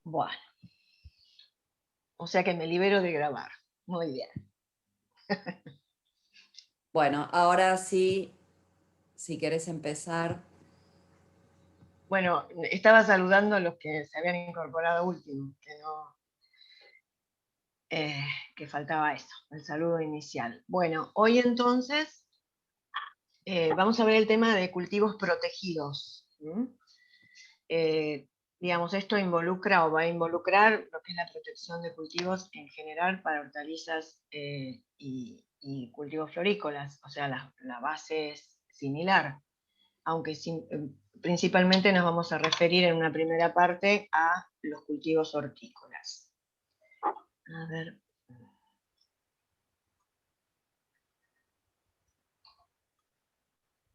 Bueno, o sea que me libero de grabar. Muy bien. Bueno, ahora sí, si querés empezar. Bueno, estaba saludando a los que se habían incorporado último, que no, que faltaba eso, el saludo inicial. Bueno, hoy entonces vamos a ver el tema de cultivos protegidos. Digamos, esto involucra o va a involucrar lo que es la protección de cultivos en general para hortalizas y cultivos florícolas, o sea, la base es similar, aunque principalmente nos vamos a referir en una primera parte a los cultivos hortícolas. A ver.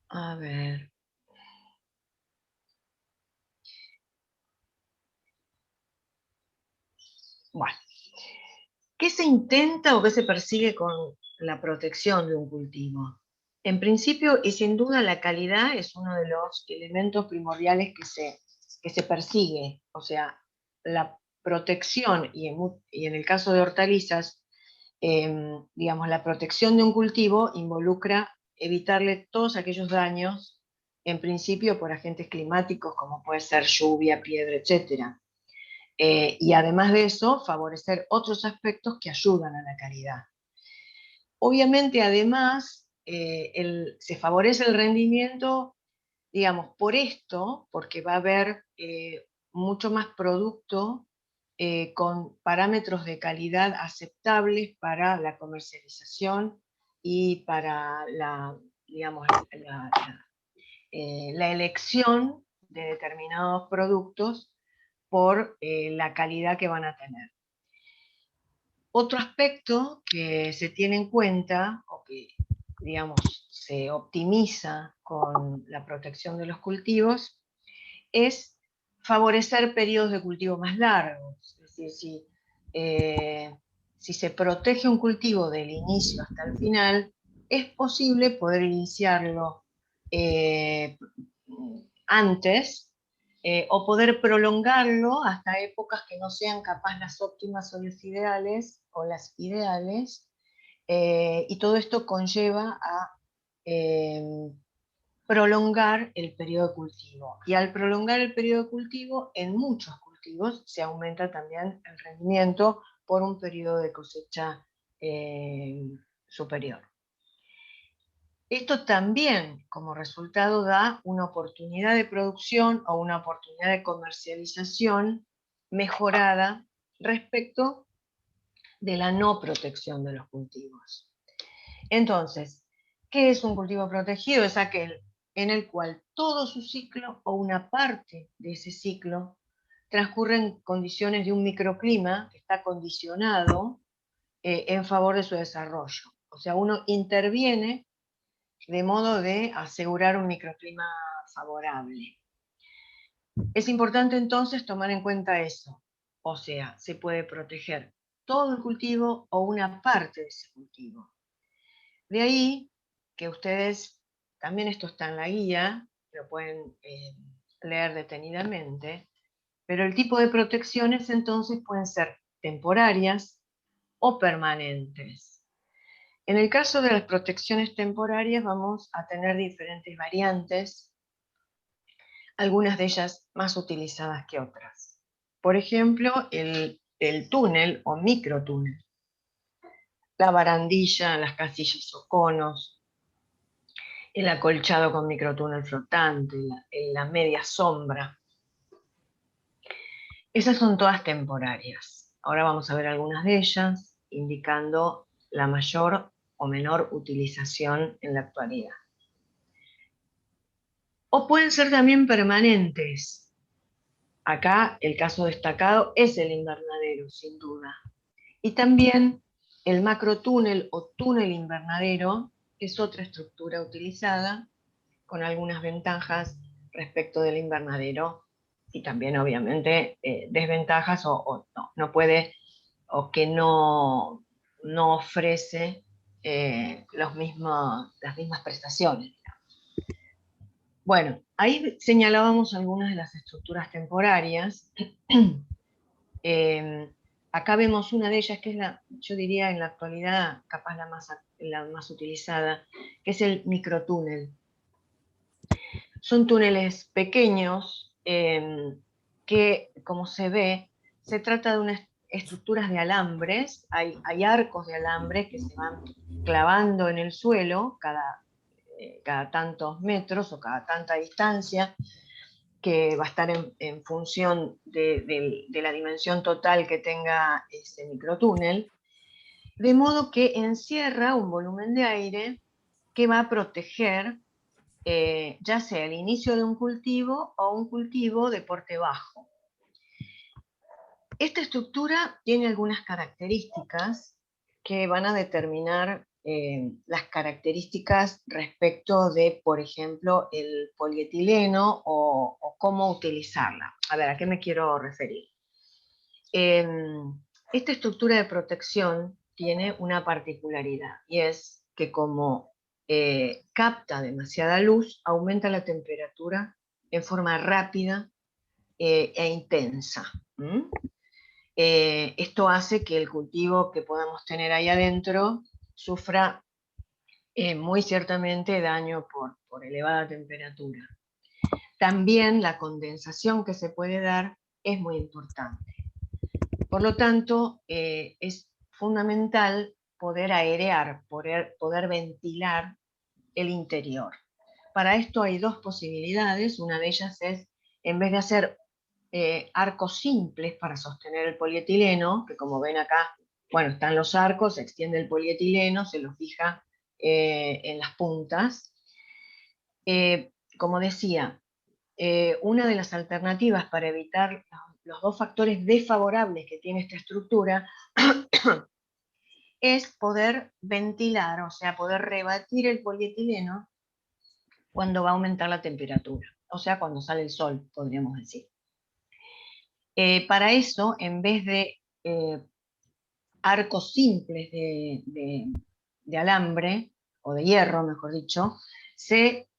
A ver. Bueno, ¿qué se intenta o qué se persigue con la protección de un cultivo? En principio, y sin duda, la calidad es uno de los elementos primordiales que se persigue. O sea, la protección, y en el caso de hortalizas, digamos, la protección de un cultivo involucra evitarle todos aquellos daños, en principio por agentes climáticos, como puede ser lluvia, piedra, etc. Y además de eso, favorecer otros aspectos que ayudan a la calidad. Obviamente, además, se favorece el rendimiento, digamos, por esto, porque va a haber mucho más producto con parámetros de calidad aceptables para la comercialización y para digamos, la elección de determinados productos por la calidad que van a tener. Otro aspecto que se tiene en cuenta, o que, digamos, se optimiza con la protección de los cultivos, es favorecer periodos de cultivo más largos. Es decir, si se protege un cultivo del inicio hasta el final, es posible poder iniciarlo antes o poder prolongarlo hasta épocas que no sean capaz las óptimas o las ideales, y todo esto conlleva a prolongar el periodo de cultivo. Y al prolongar el periodo de cultivo, en muchos cultivos se aumenta también el rendimiento por un periodo de cosecha superior. Esto también, como resultado, da una oportunidad de producción o una oportunidad de comercialización mejorada respecto de la no protección de los cultivos. Entonces, ¿qué es un cultivo protegido? Es aquel en el cual todo su ciclo o una parte de ese ciclo transcurre en condiciones de un microclima que está condicionado en favor de su desarrollo. O sea, uno interviene de modo de asegurar un microclima favorable. Es importante entonces tomar en cuenta eso. O sea, se puede proteger todo el cultivo o una parte de ese cultivo. De ahí que ustedes, también esto está en la guía, lo pueden leer detenidamente, pero el tipo de protecciones entonces pueden ser temporarias o permanentes. En el caso de las protecciones temporarias vamos a tener diferentes variantes, algunas de ellas más utilizadas que otras. Por ejemplo, el túnel o microtúnel, la barandilla, las casillas o conos, el acolchado con microtúnel flotante, la media sombra. Esas son todas temporarias. Ahora vamos a ver algunas de ellas, indicando la mayor o menor utilización en la actualidad. O pueden ser también permanentes. Acá el caso destacado es el invernadero, sin duda. Y también el macrotúnel o túnel invernadero es otra estructura utilizada con algunas ventajas respecto del invernadero y también obviamente desventajas o no puede o que no ofrece las mismas prestaciones. Bueno, ahí señalábamos algunas de las estructuras temporarias Acá vemos una de ellas que es yo diría en la actualidad capaz la más utilizada, que es el microtúnel. Son túneles pequeños que, como se ve, se trata de unas estructuras de alambres, hay arcos de alambres que se van clavando en el suelo cada tantos metros o cada tanta distancia, que va a estar en función de la dimensión total que tenga ese microtúnel, de modo que encierra un volumen de aire que va a proteger ya sea el inicio de un cultivo o un cultivo de porte bajo. Esta estructura tiene algunas características que van a determinar las características respecto de, por ejemplo, el polietileno o cómo utilizarla. A ver, ¿a qué me quiero referir? Esta estructura de protección tiene una particularidad y es que como capta demasiada luz, aumenta la temperatura en forma rápida e intensa. Esto hace que el cultivo que podamos tener ahí adentro sufra muy ciertamente daño por elevada temperatura. También la condensación que se puede dar es muy importante. Por lo tanto, es fundamental poder airear, poder ventilar el interior. Para esto hay dos posibilidades. Una de ellas es, en vez de hacer arcos simples para sostener el polietileno, que como ven acá, bueno, están los arcos, se extiende el polietileno, se lo fija en las puntas. Como decía, una de las alternativas para evitar los dos factores desfavorables que tiene esta estructura es poder ventilar, o sea, poder rebatir el polietileno cuando va a aumentar la temperatura, o sea, cuando sale el sol, podríamos decir. Para eso, en vez de arcos simples de alambre, o de hierro, mejor dicho, se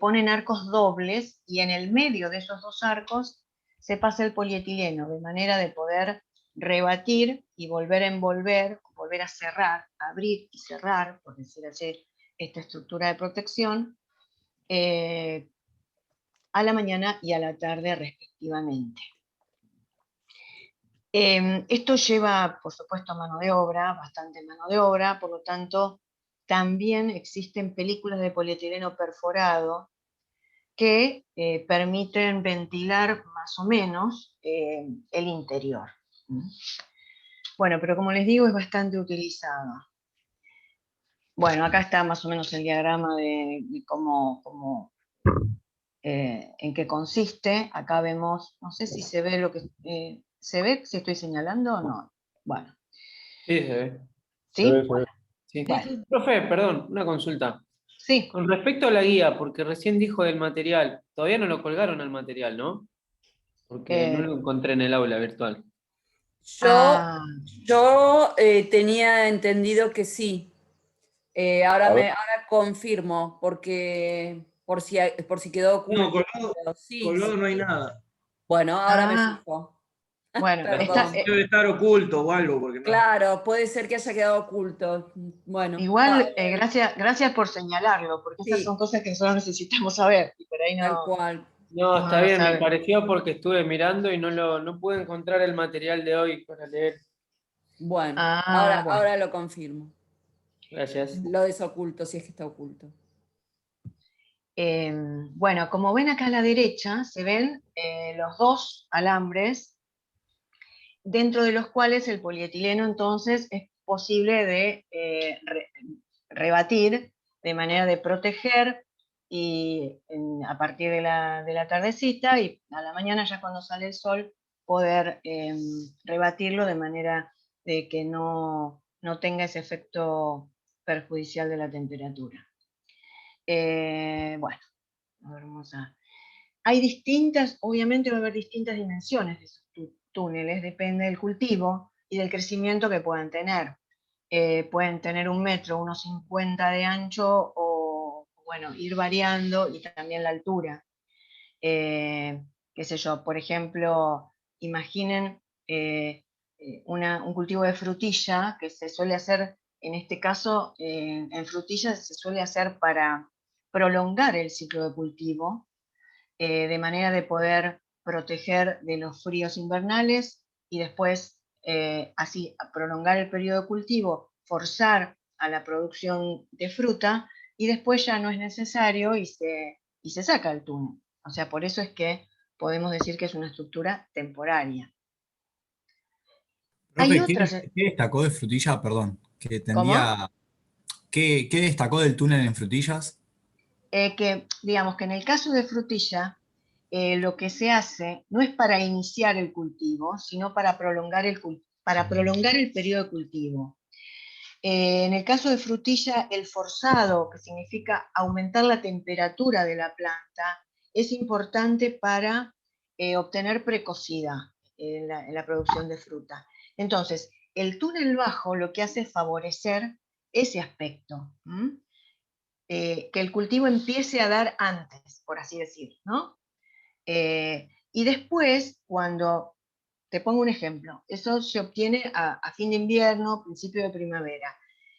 ponen arcos dobles y en el medio de esos dos arcos se pasa el polietileno, de manera de poder rebatir y volver a envolver, volver a cerrar, abrir y cerrar, por decir así, esta estructura de protección, a la mañana y a la tarde respectivamente. Esto lleva, por supuesto, mano de obra, bastante mano de obra, por lo tanto, también existen películas de polietileno perforado que permiten ventilar más o menos el interior. Bueno, pero como les digo, es bastante utilizado. Bueno, acá está más o menos el diagrama de cómo en qué consiste. Acá vemos, no sé si se ve lo que... ¿se ve si estoy señalando o no? Bueno. Sí, se ve. ¿Sí? Se ve. Bueno, Sí. bueno. Profe, perdón, una consulta. Sí. Con respecto a la guía, porque recién dijo del material, todavía no lo colgaron al material, ¿no? Porque no lo encontré en el aula virtual. Yo tenía entendido que sí. Ahora confirmo, porque por si quedó oculto. No, colgado no hay nada. Bueno, ahora me fijo. Bueno, Perdón. Debe estar oculto o algo, porque no. Claro, puede ser que haya quedado oculto. Bueno. igual, gracias por señalarlo, porque Sí. estas son cosas que nosotros necesitamos saber, y por ahí Tal no, cual. No, uno está no bien, me sabe. pareció porque estuve mirando y no pude encontrar el material de hoy para leer. Bueno, Bueno. ahora lo confirmo. Gracias. Lo desoculto, si es que está oculto. Bueno, como ven acá a la derecha, se ven los dos alambres, dentro de los cuales el polietileno entonces es posible de rebatir, de manera de proteger, y a partir de la tardecita y a la mañana, ya cuando sale el sol, poder rebatirlo de manera de que no tenga ese efecto perjudicial de la temperatura. Bueno, hay obviamente va a haber distintas dimensiones de esos túneles, depende del cultivo y del crecimiento que puedan tener. Pueden tener 1 metro, unos 50 de ancho, o bueno, ir variando, y también la altura. Qué sé yo, por ejemplo, imaginen un cultivo de frutilla que se suele hacer, en este caso, en frutilla se suele hacer para prolongar el ciclo de cultivo, de manera de poder proteger de los fríos invernales y después así prolongar el periodo de cultivo, forzar a la producción de fruta y después ya no es necesario y se saca el túnel. O sea, por eso es que podemos decir que es una estructura temporaria. Hay Profe, otras. ¿qué destacó de frutilla? Perdón, que ¿Cómo? tendía. ¿Qué destacó del túnel en frutillas? Que digamos que en el caso de frutilla, lo que se hace no es para iniciar el cultivo, sino para prolongar el periodo de cultivo. En el caso de frutilla, el forzado, que significa aumentar la temperatura de la planta, es importante para obtener precocidad en la producción de fruta. Entonces, el túnel bajo lo que hace es favorecer ese aspecto, que el cultivo empiece a dar antes, por así decir, ¿no? Y después, cuando, te pongo un ejemplo, eso se obtiene a fin de invierno, principio de primavera.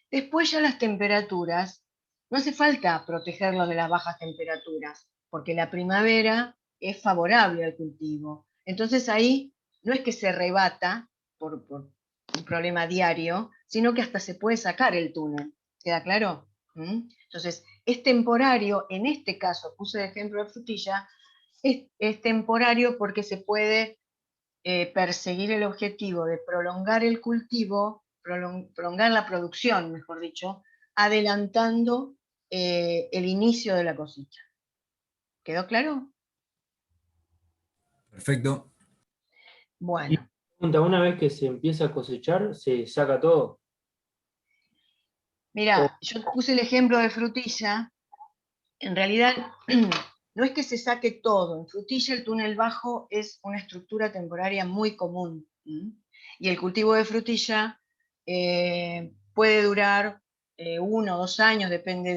Después ya las temperaturas, no hace falta protegerlo de las bajas temperaturas, porque la primavera es favorable al cultivo. Entonces ahí no es que se rebata por un problema diario, sino que hasta se puede sacar el túnel. ¿Queda claro? Entonces, es temporario, en este caso, puse de ejemplo de frutilla, es temporario porque se puede perseguir el objetivo de prolongar el cultivo, prolongar la producción, mejor dicho, adelantando el inicio de la cosecha. ¿Quedó claro? Perfecto. Bueno. Una vez que se empieza a cosechar, se saca todo. Mira, yo puse el ejemplo de frutilla. En realidad, no es que se saque todo. En frutilla el túnel bajo es una estructura temporaria muy común. Y el cultivo de frutilla puede durar 1 o 2 años, depende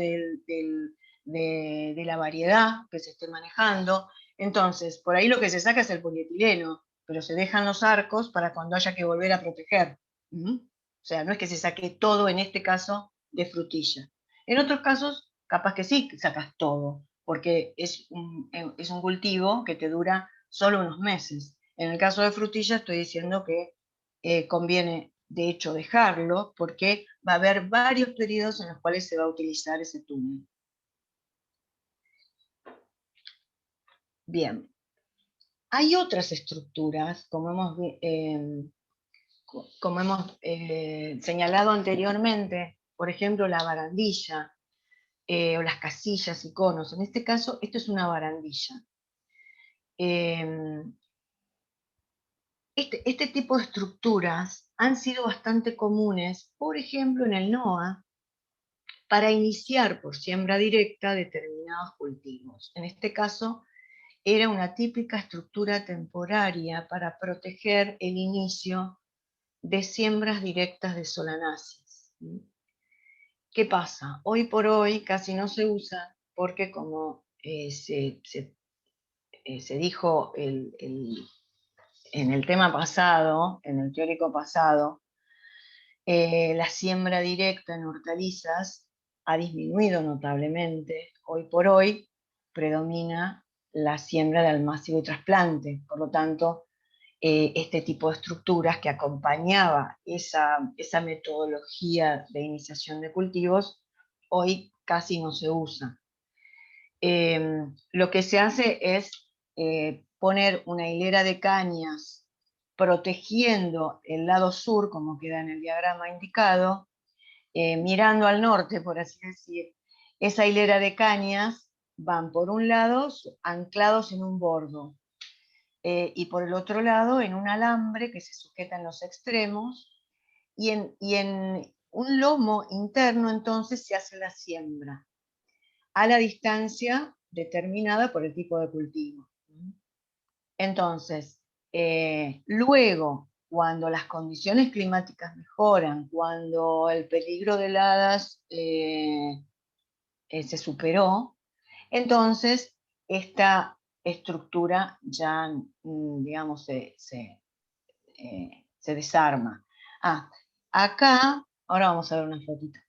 de la variedad que se esté manejando. Entonces, por ahí lo que se saca es el polietileno, pero se dejan los arcos para cuando haya que volver a proteger. O sea, no es que se saque todo, en este caso, de frutilla. En otros casos, capaz que sí sacas todo, porque es un cultivo que te dura solo unos meses. En el caso de frutilla estoy diciendo que conviene, de hecho, dejarlo, porque va a haber varios periodos en los cuales se va a utilizar ese túnel. Bien. Hay otras estructuras, como hemos señalado anteriormente, por ejemplo, la barandilla, o las casillas y conos. En este caso, esto es una barandilla. Este tipo de estructuras han sido bastante comunes, por ejemplo, en el NOA, para iniciar por siembra directa determinados cultivos. En este caso, era una típica estructura temporaria para proteger el inicio de siembras directas de solanáceas. ¿Qué pasa? Hoy por hoy casi no se usa porque, como se dijo en el tema pasado, en el teórico pasado, la siembra directa en hortalizas ha disminuido notablemente. Hoy por hoy predomina la siembra de almácigo y trasplante. Por lo tanto, este tipo de estructuras que acompañaba esa metodología de iniciación de cultivos, hoy casi no se usa. Lo que se hace es poner una hilera de cañas protegiendo el lado sur, como queda en el diagrama indicado, mirando al norte, por así decir. Esa hilera de cañas van por un lado anclados en un bordo, y por el otro lado en un alambre que se sujeta en los extremos, y en un lomo interno entonces se hace la siembra a la distancia determinada por el tipo de cultivo. Entonces, luego, cuando las condiciones climáticas mejoran, cuando el peligro de heladas se superó, entonces esta estructura ya, digamos, se desarma. Acá, ahora vamos a ver una fotito.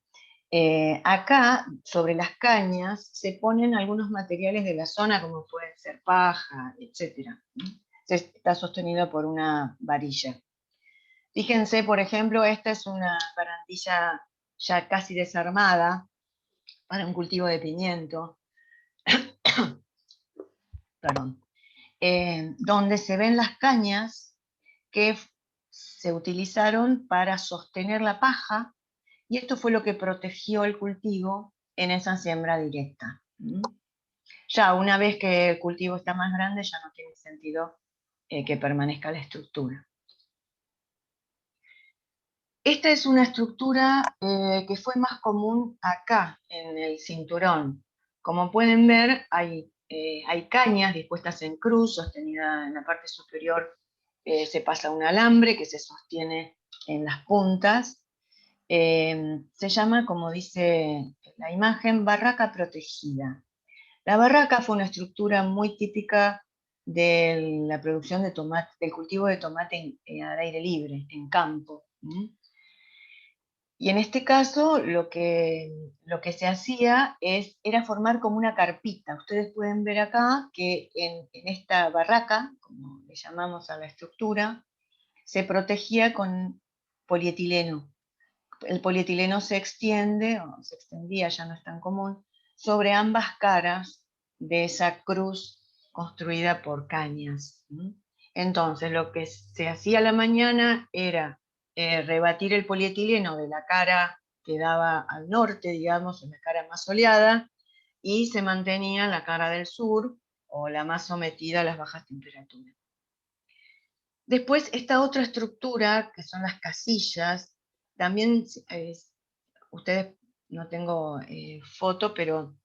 Acá, sobre las cañas, se ponen algunos materiales de la zona, como pueden ser paja, etc. Está sostenido por una varilla. Fíjense, por ejemplo, esta es una barandilla ya casi desarmada para un cultivo de pimiento. Perdón. Donde se ven las cañas que se utilizaron para sostener la paja, y esto fue lo que protegió el cultivo en esa siembra directa. Ya una vez que el cultivo está más grande, ya no tiene sentido que permanezca la estructura. Esta es una estructura que fue más común acá, en el cinturón. Como pueden ver, hay cañas dispuestas en cruz, sostenida en la parte superior, se pasa un alambre que se sostiene en las puntas. Se llama, como dice la imagen, barraca protegida. La barraca fue una estructura muy típica de la producción de tomate, del cultivo de tomate al aire libre, en campo. Y en este caso lo que se hacía era formar como una carpita. Ustedes pueden ver acá que en esta barraca, como le llamamos a la estructura, se protegía con polietileno. El polietileno se extiende, o se extendía, ya no es tan común, sobre ambas caras de esa cruz construida por cañas. Entonces lo que se hacía a la mañana era rebatir el polietileno de la cara que daba al norte, digamos, en la cara más soleada, y se mantenía la cara del sur, o la más sometida a las bajas temperaturas. Después, esta otra estructura, que son las casillas, también, ustedes, no tengo foto, pero,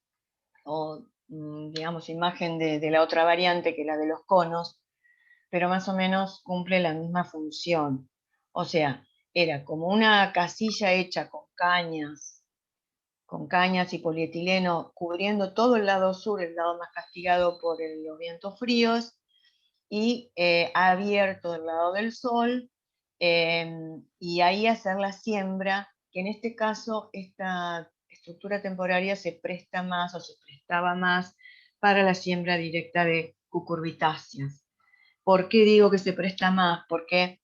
digamos, imagen de la otra variante, que la de los conos, pero más o menos cumple la misma función. O sea, era como una casilla hecha con cañas y polietileno, cubriendo todo el lado sur, el lado más castigado por los vientos fríos, y abierto del lado del sol, y ahí hacer la siembra, que en este caso esta estructura temporaria se presta más, o se prestaba más, para la siembra directa de cucurbitáceas. ¿Por qué digo que se presta más? Porque,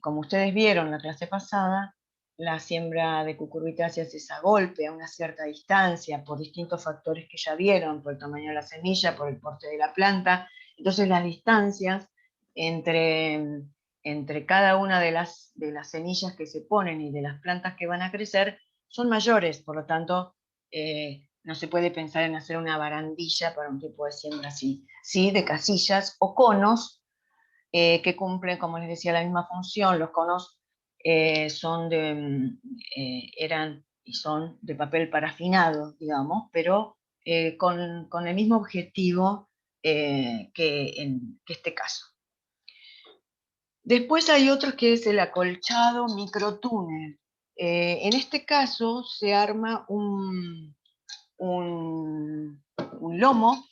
como ustedes vieron en la clase pasada, la siembra de cucurbitáceas es a golpe, a una cierta distancia, por distintos factores que ya vieron, por el tamaño de la semilla, por el porte de la planta. Entonces las distancias entre cada una de las semillas que se ponen y de las plantas que van a crecer son mayores, por lo tanto no se puede pensar en hacer una barandilla para un tipo de siembra así. Sí, de casillas o conos que cumplen, como les decía, la misma función. Los conos eran y son de papel parafinado, digamos, pero con el mismo objetivo que este caso. Después hay otros que es el acolchado microtúnel. En este caso se arma un lomo.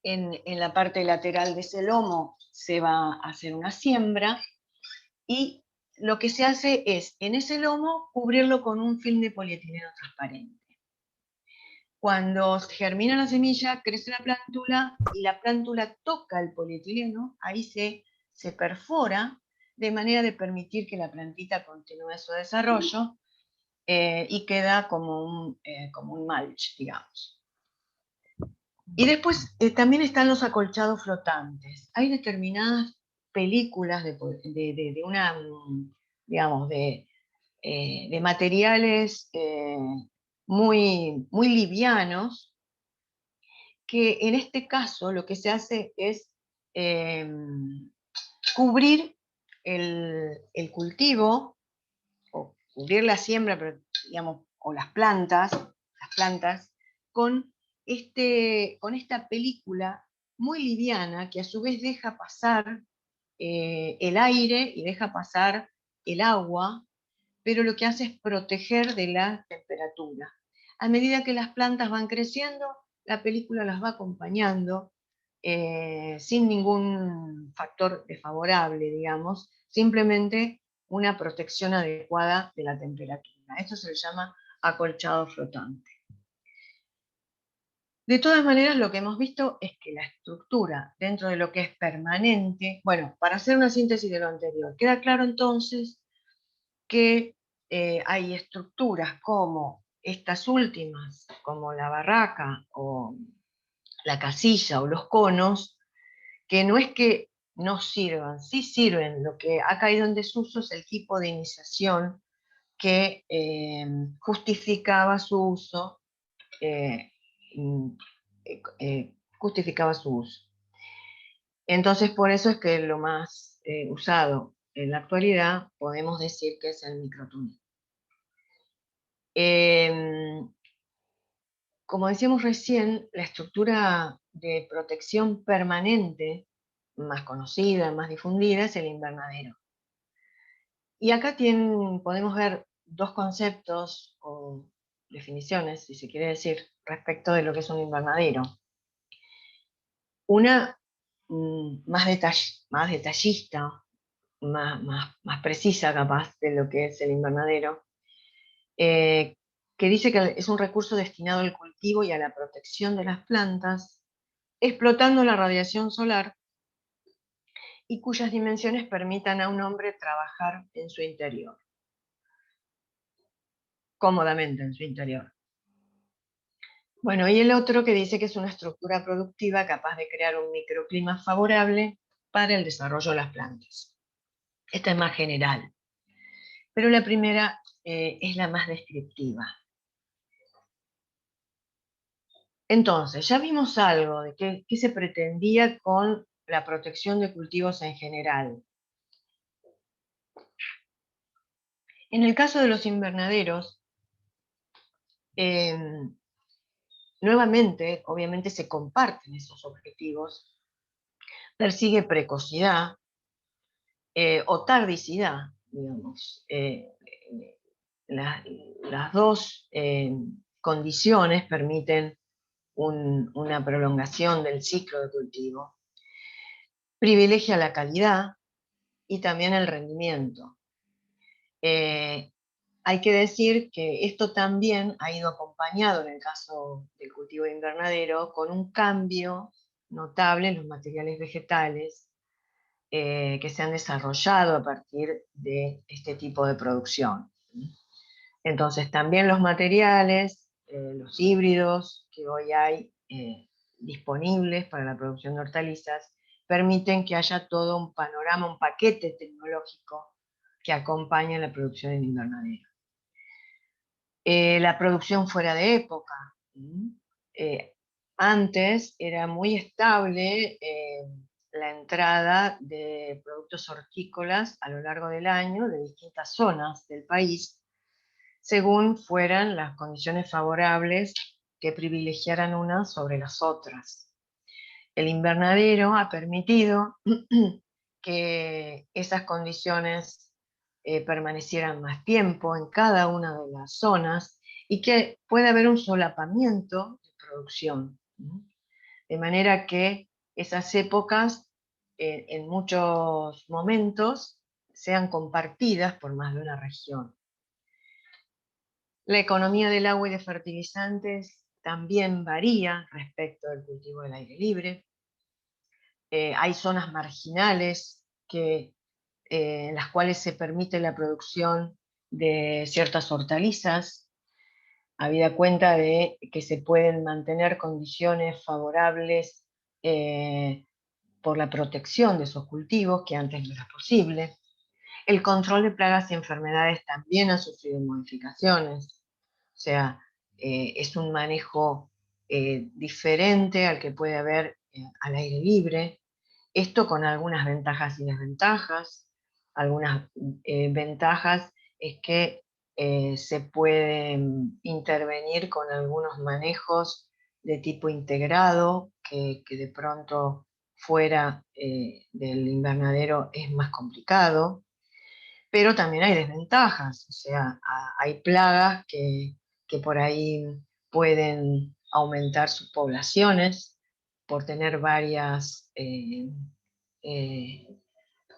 En la parte lateral de ese lomo se va a hacer una siembra, y lo que se hace es, en ese lomo, cubrirlo con un film de polietileno transparente. Cuando germina la semilla, crece la plántula, y la plántula toca el polietileno, ahí se perfora, de manera de permitir que la plantita continúe su desarrollo, y queda como un mulch, digamos. Y después también están los acolchados flotantes. Hay determinadas películas digamos, de materiales muy, muy livianos, que en este caso lo que se hace es cubrir el cultivo, o cubrir la siembra, pero, digamos, o las plantas con esta película muy liviana, que a su vez deja pasar el aire y deja pasar el agua, pero lo que hace es proteger de la temperatura. A medida que las plantas van creciendo, la película las va acompañando, sin ningún factor desfavorable, digamos, simplemente una protección adecuada de la temperatura. Esto se le llama acolchado flotante. De todas maneras, lo que hemos visto es que la estructura dentro de lo que es permanente, bueno, para hacer una síntesis de lo anterior, queda claro entonces que hay estructuras como estas últimas, como la barraca o la casilla o los conos, que no es que no sirvan, sí sirven. Lo que ha caído en desuso es el tipo de iniciación que justificaba su uso. Justificaba su uso. Entonces, por eso es que lo más usado en la actualidad podemos decir que es el microtúnel. Como decíamos recién, la estructura de protección permanente más conocida, más difundida, es el invernadero. Y acá podemos ver dos conceptos o definiciones, si se quiere decir, respecto de lo que es un invernadero. Una más detallista, más precisa capaz de lo que es el invernadero, que dice que es un recurso destinado al cultivo y a la protección de las plantas, explotando la radiación solar y cuyas dimensiones permitan a un hombre trabajar en su interior, cómodamente en su interior. Bueno, y el otro que dice que es una estructura productiva capaz de crear un microclima favorable para el desarrollo de las plantas. Esta es más general, pero la primera es la más descriptiva. Entonces, ya vimos algo de qué se pretendía con la protección de cultivos en general. En el caso de los invernaderos, nuevamente, obviamente se comparten esos objetivos. Persigue precocidad o tardicidad, digamos. Las dos condiciones permiten una prolongación del ciclo de cultivo. Privilegia la calidad y también el rendimiento. Hay que decir que esto también ha ido acompañado, en el caso del cultivo de invernadero, con un cambio notable en los materiales vegetales que se han desarrollado a partir de este tipo de producción. Entonces también los materiales, los híbridos que hoy hay disponibles para la producción de hortalizas, permiten que haya todo un panorama, un paquete tecnológico que acompaña la producción en invernadero. La producción fuera de época. Antes era muy estable la entrada de productos hortícolas a lo largo del año de distintas zonas del país, según fueran las condiciones favorables que privilegiaran unas sobre las otras. El invernadero ha permitido que esas condiciones permanecieran más tiempo en cada una de las zonas y que pueda haber un solapamiento de producción. De manera que esas épocas en muchos momentos sean compartidas por más de una región. La economía del agua y de fertilizantes también varía respecto del cultivo del aire libre. Hay zonas marginales en las cuales se permite la producción de ciertas hortalizas, habida cuenta de que se pueden mantener condiciones favorables por la protección de esos cultivos, que antes no era posible. El control de plagas y enfermedades también ha sufrido modificaciones, o sea, es un manejo diferente al que puede haber al aire libre. Esto con algunas ventajas y desventajas. Algunas ventajas es que se puede intervenir con algunos manejos de tipo integrado, que de pronto fuera del invernadero es más complicado, pero también hay desventajas, o sea, hay plagas que por ahí pueden aumentar sus poblaciones, por tener varias,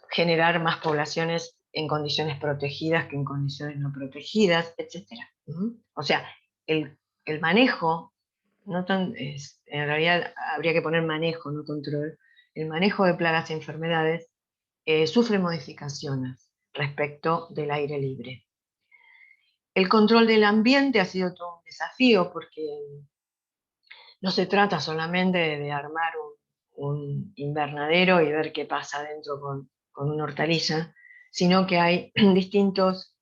generar más poblaciones en condiciones protegidas que en condiciones no protegidas, etc. O sea, el manejo, no en realidad habría que poner manejo, no control, el manejo de plagas y enfermedades sufre modificaciones respecto del aire libre. El control del ambiente ha sido todo un desafío porque no se trata solamente de armar un invernadero y ver qué pasa dentro con una hortaliza, sino que hay distintos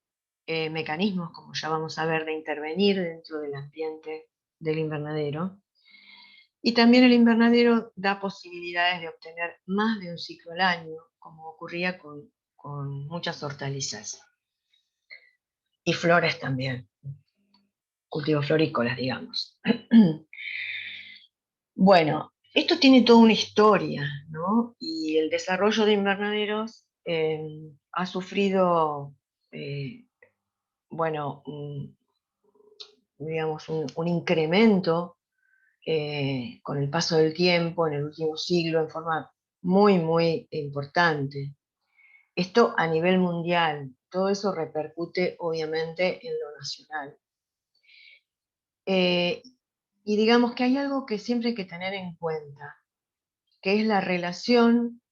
mecanismos, como ya vamos a ver, de intervenir dentro del ambiente del invernadero. Y también el invernadero da posibilidades de obtener más de un ciclo al año, como ocurría con muchas hortalizas. Y flores también, cultivos florícolas, digamos. Bueno, esto tiene toda una historia, ¿no? Y el desarrollo de invernaderos ha sufrido, bueno, digamos, un incremento con el paso del tiempo en el último siglo en forma muy, muy importante. Esto a nivel mundial, todo eso repercute obviamente en lo nacional. Y digamos que hay algo que siempre hay que tener en cuenta, que es la relación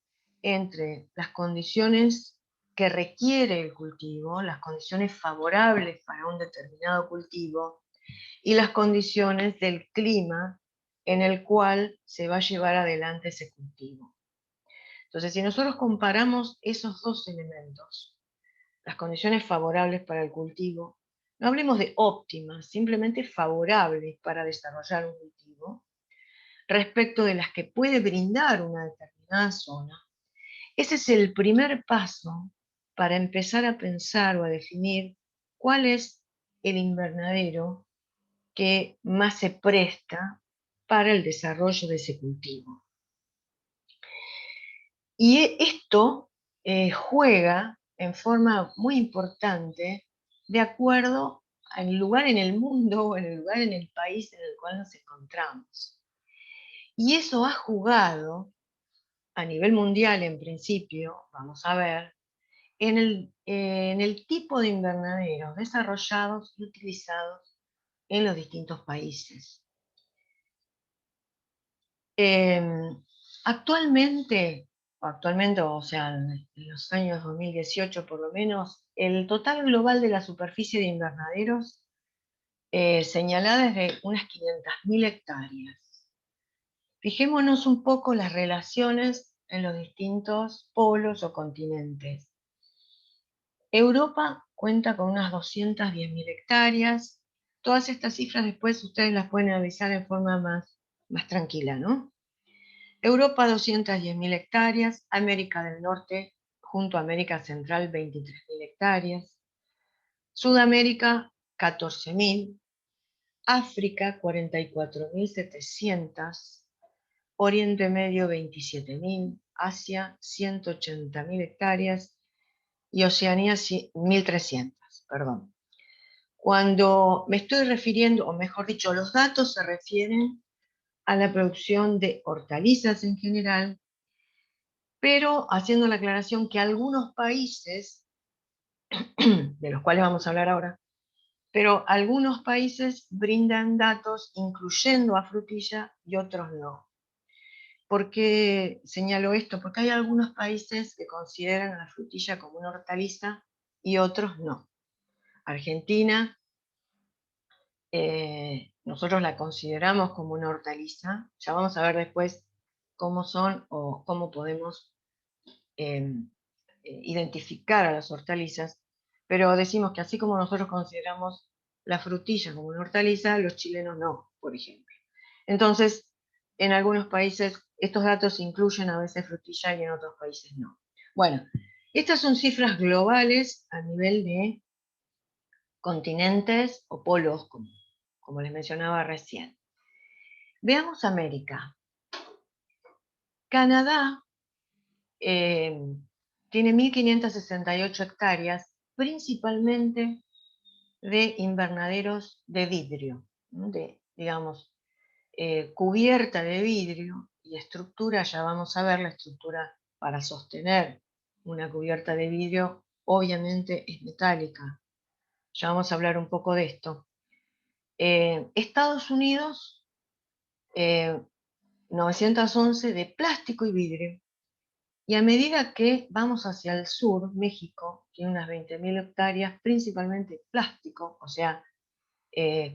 entre las condiciones que requiere el cultivo, las condiciones favorables para un determinado cultivo y las condiciones del clima en el cual se va a llevar adelante ese cultivo. Entonces, si nosotros comparamos esos dos elementos, las condiciones favorables para el cultivo, no hablemos de óptimas, simplemente favorables para desarrollar un cultivo, respecto de las que puede brindar una determinada zona, ese es el primer paso para empezar a pensar o a definir cuál es el invernadero que más se presta para el desarrollo de ese cultivo. Y esto juega en forma muy importante de acuerdo al lugar en el mundo o en el lugar en el país en el cual nos encontramos. Y eso ha jugado a nivel mundial en principio, vamos a ver, en el tipo de invernaderos desarrollados y utilizados en los distintos países. Actualmente, o sea, en los años 2018 por lo menos, el total global de la superficie de invernaderos señalada es de unas 500.000 hectáreas. Fijémonos un poco las relaciones en los distintos polos o continentes. Europa cuenta con unas 210.000 hectáreas. Todas estas cifras después ustedes las pueden analizar en forma más tranquila, ¿no? Europa 210.000 hectáreas, América del Norte junto a América Central 23.000 hectáreas, Sudamérica 14.000, África 44.700, Oriente Medio 27.000, Asia 180.000 hectáreas y Oceanía 1.300, perdón. Cuando me estoy refiriendo, o mejor dicho, los datos se refieren a la producción de hortalizas en general, pero haciendo la aclaración que algunos países, de los cuales vamos a hablar ahora, pero algunos países brindan datos incluyendo a frutilla y otros no. ¿Por qué señalo esto? Porque hay algunos países que consideran a la frutilla como una hortaliza y otros no. Argentina, nosotros la consideramos como una hortaliza. Ya vamos a ver después cómo son o cómo podemos identificar a las hortalizas, pero decimos que así como nosotros consideramos la frutilla como una hortaliza, los chilenos no, por ejemplo. Entonces, en algunos países estos datos incluyen a veces frutilla y en otros países no. Bueno, estas son cifras globales a nivel de continentes o polos, como les mencionaba recién. Veamos América. Canadá tiene 1.568 hectáreas, principalmente de invernaderos de vidrio, digamos, cubierta de vidrio, y estructura, ya vamos a ver la estructura para sostener una cubierta de vidrio, obviamente es metálica. Ya vamos a hablar un poco de esto. Estados Unidos, 911 de plástico y vidrio. Y a medida que vamos hacia el sur, México tiene unas 20.000 hectáreas, principalmente plástico, o sea,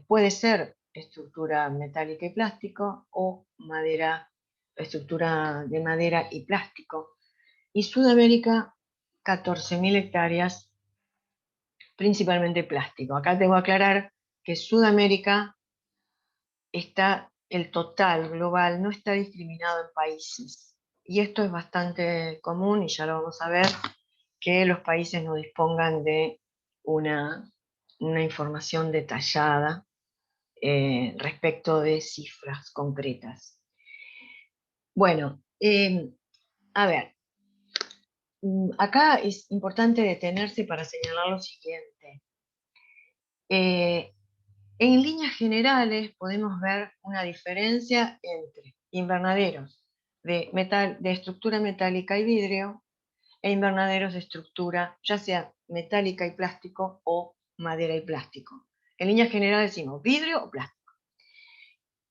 puede ser estructura metálica y plástico o madera, estructura de madera y plástico. Y Sudamérica, 14.000 hectáreas, principalmente plástico. Acá tengo que aclarar que Sudamérica está, el total global no está discriminado en países. Y esto es bastante común, y ya lo vamos a ver, que los países no dispongan de una información detallada respecto de cifras concretas. Bueno, a ver, acá es importante detenerse para señalar lo siguiente. En líneas generales podemos ver una diferencia entre invernaderos de estructura metálica y vidrio e invernaderos de estructura ya sea metálica y plástico o madera y plástico. En líneas generales decimos vidrio o plástico.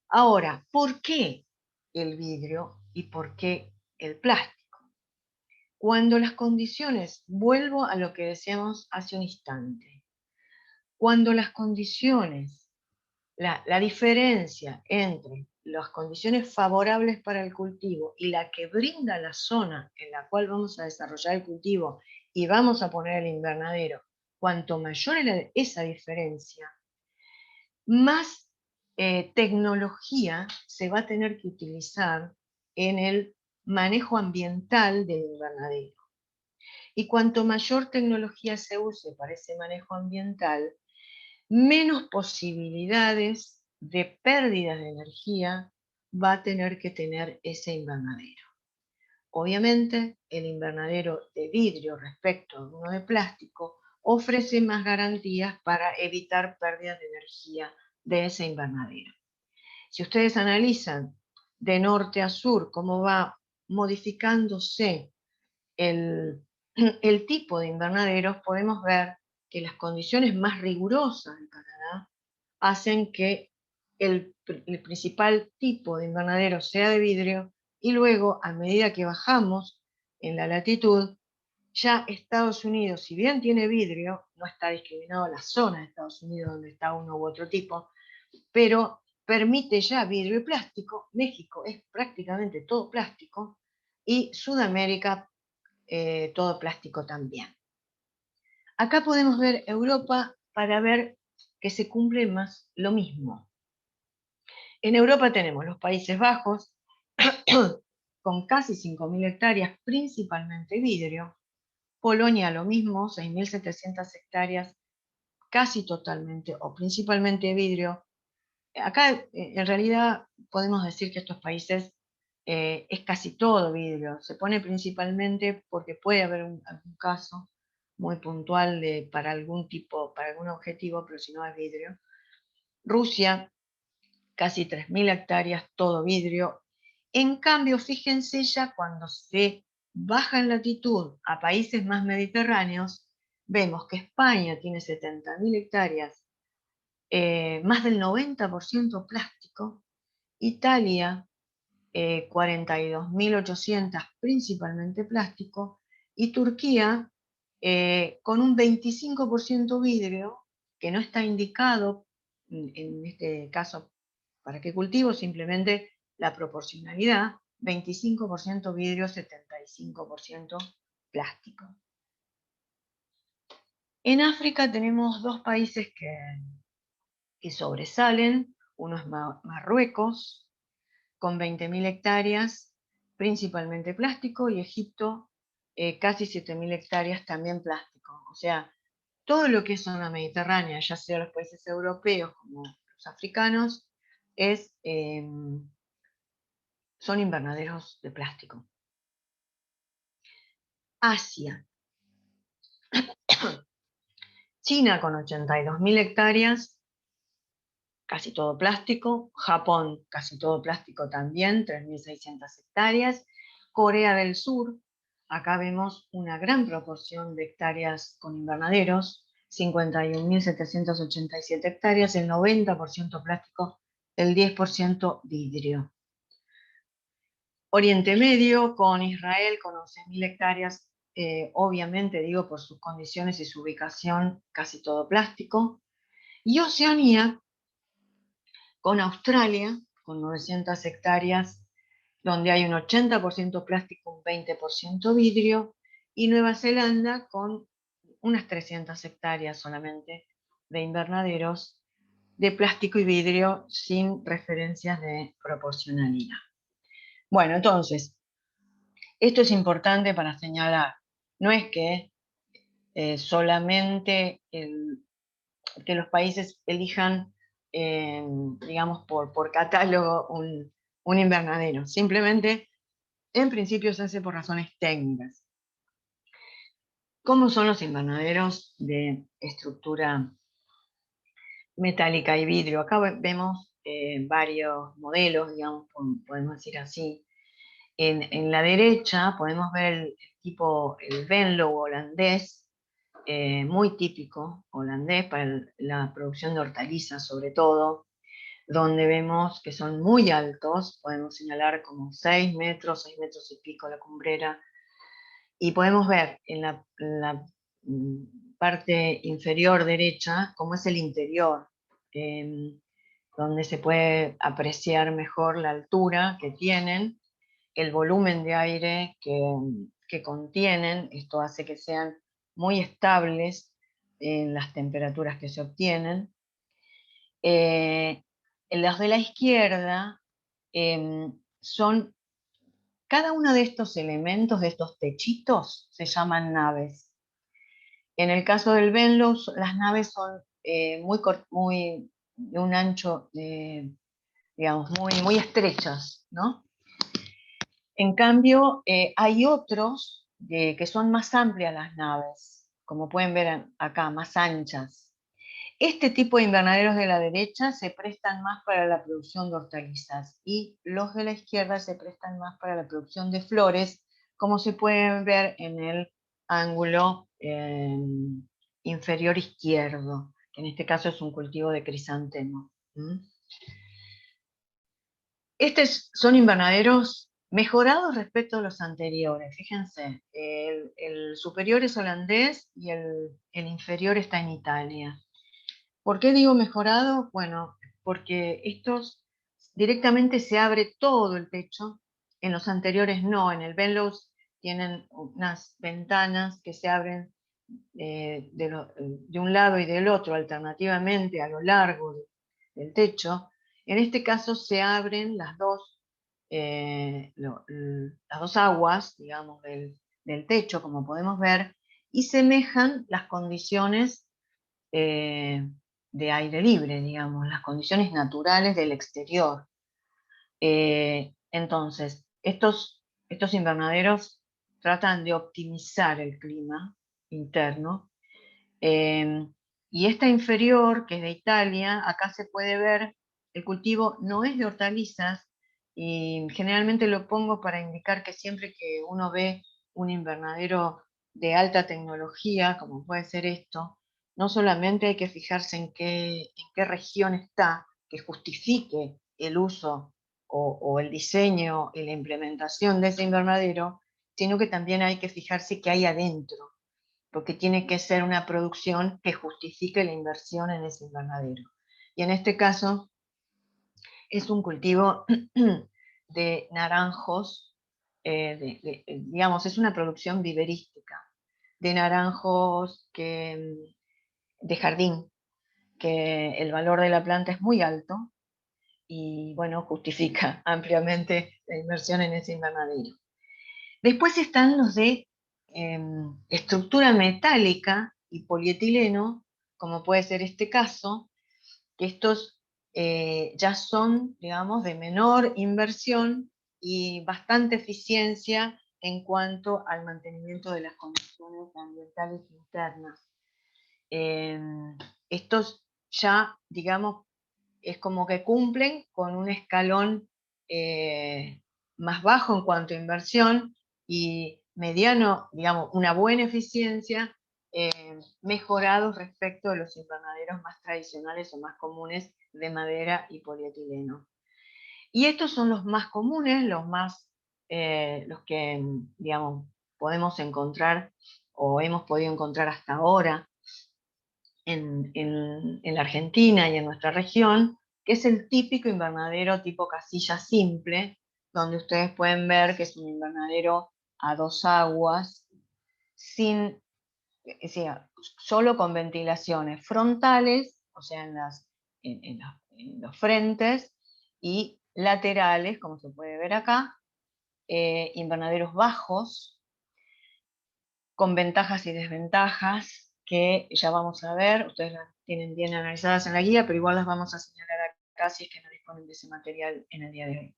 Ahora, ¿por qué el vidrio y por qué el plástico? Cuando las condiciones, vuelvo a lo que decíamos hace un instante, cuando las condiciones, la diferencia entre las condiciones favorables para el cultivo y la que brinda la zona en la cual vamos a desarrollar el cultivo y vamos a poner el invernadero, cuanto mayor es esa diferencia, más tecnología se va a tener que utilizar en el manejo ambiental del invernadero. Y cuanto mayor tecnología se use para ese manejo ambiental, menos posibilidades de pérdidas de energía va a tener que tener ese invernadero. Obviamente, el invernadero de vidrio respecto a uno de plástico ofrece más garantías para evitar pérdidas de energía de ese invernadero. Si ustedes analizan de norte a sur cómo va modificándose el tipo de invernaderos, podemos ver que las condiciones más rigurosas de Canadá hacen que el principal tipo de invernadero sea de vidrio, y luego, a medida que bajamos en la latitud, ya Estados Unidos, si bien tiene vidrio, no está discriminado la zona de Estados Unidos donde está uno u otro tipo, pero permite ya vidrio y plástico. México es prácticamente todo plástico y Sudamérica todo plástico también. Acá podemos ver Europa para ver que se cumple más lo mismo. En Europa tenemos los Países Bajos, con casi 5.000 hectáreas, principalmente vidrio. Polonia lo mismo, 6.700 hectáreas, casi totalmente o principalmente vidrio. Acá en realidad podemos decir que estos países es casi todo vidrio. Se pone principalmente porque puede haber algún caso muy puntual para algún objetivo, pero si no es vidrio. Rusia, casi 3.000 hectáreas, todo vidrio. En cambio, fíjense ya cuando se baja en latitud a países más mediterráneos, vemos que España tiene 70.000 hectáreas, más del 90% plástico, Italia 42.800 principalmente plástico, y Turquía con un 25% vidrio, que no está indicado en este caso para qué cultivo, simplemente la proporcionalidad, 25% vidrio, 75% plástico. En África tenemos dos países que sobresalen, uno es Marruecos, con 20.000 hectáreas, principalmente plástico, y Egipto, casi 7.000 hectáreas, también plástico. O sea, todo lo que es zona mediterránea, ya sea los países europeos como los africanos, son invernaderos de plástico. Asia. China con 82.000 hectáreas, casi todo plástico. Japón, casi todo plástico también, 3.600 hectáreas. Corea del Sur, acá vemos una gran proporción de hectáreas con invernaderos, 51.787 hectáreas, el 90% plástico, el 10% vidrio. Oriente Medio, con Israel, con 11.000 hectáreas, obviamente digo por sus condiciones y su ubicación, casi todo plástico. Y Oceanía, con Australia, con 900 hectáreas, donde hay un 80% plástico, un 20% vidrio, y Nueva Zelanda con unas 300 hectáreas solamente de invernaderos de plástico y vidrio sin referencias de proporcionalidad. Bueno, entonces, esto es importante para señalar. No es que solamente que los países elijan, digamos, por catálogo un invernadero. Simplemente, en principio, se hace por razones técnicas. ¿Cómo son los invernaderos de estructura metálica y vidrio? Acá vemos varios modelos, digamos, podemos decir así. En la derecha podemos ver el tipo, el Venlo holandés, muy típico holandés para la producción de hortalizas sobre todo, donde vemos que son muy altos, podemos señalar como 6 metros y pico la cumbrera, y podemos ver en la parte inferior derecha cómo es el interior, donde se puede apreciar mejor la altura que tienen, el volumen de aire que contienen. Esto hace que sean muy estables en las temperaturas que se obtienen. Los de la izquierda son, cada uno de estos elementos, de estos techitos, se llaman naves. En el caso del Venlo, las naves son muy de un ancho, digamos, muy estrechas, ¿no? En cambio, hay otros que son más amplias las naves, como pueden ver acá, más anchas. Este tipo de invernaderos de la derecha se prestan más para la producción de hortalizas y los de la izquierda se prestan más para la producción de flores, como se pueden ver en el ángulo inferior izquierdo, que en este caso es un cultivo de crisantemo. Estos son invernaderos mejorados respecto a los anteriores. Fíjense, el superior es holandés y el inferior está en Italia. ¿Por qué digo mejorado? Bueno, porque estos directamente se abre todo el techo, en los anteriores no. En el Venlo tienen unas ventanas que se abren de un lado y del otro alternativamente a lo largo del techo. En este caso se abren las dos aguas, digamos, del techo, como podemos ver, y semejan las condiciones de aire libre, digamos, las condiciones naturales del exterior. Entonces, estos invernaderos tratan de optimizar el clima interno. Y esta inferior, que es de Italia, acá se puede ver, el cultivo no es de hortalizas, y generalmente lo pongo para indicar que siempre que uno ve un invernadero de alta tecnología, como puede ser esto, no solamente hay que fijarse en qué región está, que justifique el uso o el diseño y la implementación de ese invernadero, sino que también hay que fijarse qué hay adentro, porque tiene que ser una producción que justifique la inversión en ese invernadero. Y en este caso es un cultivo de naranjos, digamos, es una producción viverística, de naranjos de jardín, que el valor de la planta es muy alto y, bueno, justifica ampliamente la inversión en ese invernadero. Después están los de estructura metálica y polietileno, como puede ser este caso, que estos ya son, digamos, de menor inversión y bastante eficiencia en cuanto al mantenimiento de las condiciones ambientales internas. Estos ya, digamos, es como que cumplen con un escalón más bajo en cuanto a inversión y mediano, digamos, una buena eficiencia, mejorados respecto de los invernaderos más tradicionales o más comunes de madera y polietileno. Y estos son los más comunes, los que, digamos, podemos encontrar o hemos podido encontrar hasta ahora en la Argentina y en nuestra región, que es el típico invernadero tipo casilla simple, donde ustedes pueden ver que es un invernadero a 2 aguas, sin, solo con ventilaciones frontales, o sea, en los frentes, y laterales, como se puede ver acá, invernaderos bajos, con ventajas y desventajas que ya vamos a ver, ustedes las tienen bien analizadas en la guía, pero igual las vamos a señalar acá si es que no disponen de ese material en el día de hoy.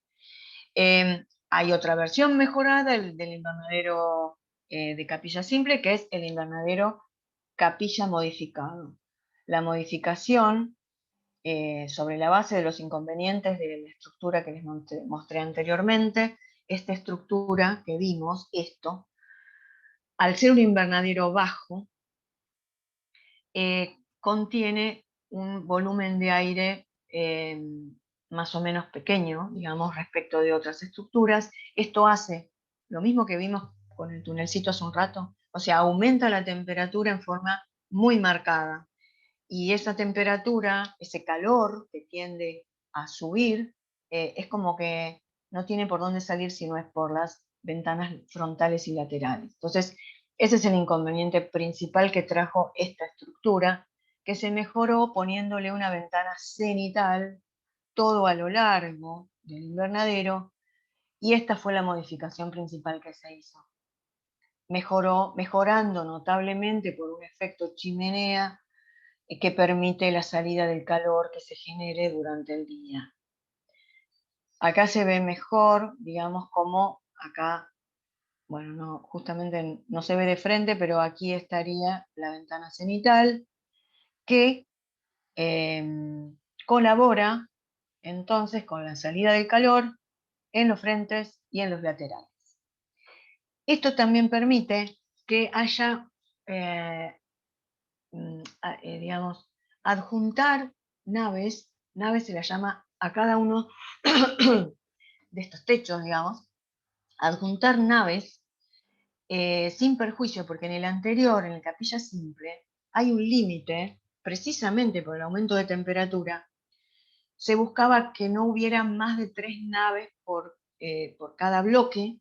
Hay otra versión mejorada del invernadero de capilla simple, que es el invernadero capilla modificado. La modificación, sobre la base de los inconvenientes de la estructura que les mostré anteriormente, esta estructura que vimos, esto, al ser un invernadero bajo, contiene un volumen de aire más o menos pequeño, digamos, respecto de otras estructuras. Esto hace lo mismo que vimos con el tunelcito hace un rato, o sea, aumenta la temperatura en forma muy marcada. Y esa temperatura, ese calor que tiende a subir, es como que no tiene por dónde salir si no es por las ventanas frontales y laterales. Entonces, ese es el inconveniente principal que trajo esta estructura, que se mejoró poniéndole una ventana cenital todo a lo largo del invernadero, y esta fue la modificación principal que se hizo. Mejorando notablemente por un efecto chimenea que permite la salida del calor que se genere durante el día. Acá se ve mejor, digamos, como acá, bueno, no, justamente no se ve de frente, pero aquí estaría la ventana cenital que colabora entonces con la salida del calor en los frentes y en los laterales. Esto también permite que haya, digamos, adjuntar naves se la llama a cada uno de estos techos, digamos, adjuntar naves sin perjuicio, porque en el anterior, en el capilla simple, hay un límite, precisamente por el aumento de temperatura, se buscaba que no hubiera más de 3 naves por cada bloque,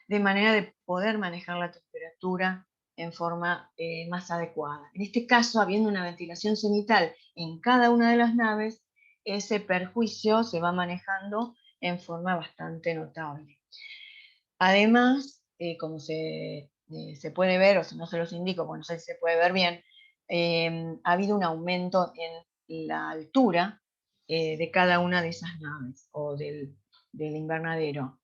de manera de poder manejar la temperatura en forma más adecuada. En este caso, habiendo una ventilación cenital en cada una de las naves, ese perjuicio se va manejando en forma bastante notable. Además, como se puede ver, o si no se los indico, porque no sé si se puede ver bien, ha habido un aumento en la altura de cada una de esas naves o del invernadero.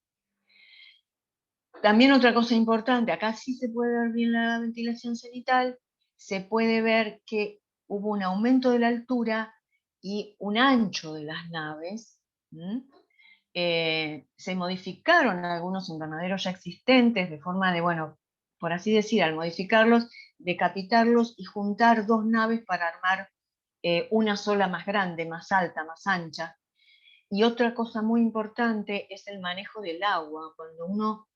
También otra cosa importante, acá sí se puede ver bien la ventilación cenital, se puede ver que hubo un aumento de la altura y un ancho de las naves. Se modificaron algunos invernaderos ya existentes de forma de, bueno, por así decir, al modificarlos, decapitarlos y juntar 2 naves para armar una sola más grande, más alta, más ancha. Y otra cosa muy importante es el manejo del agua. Cuando uno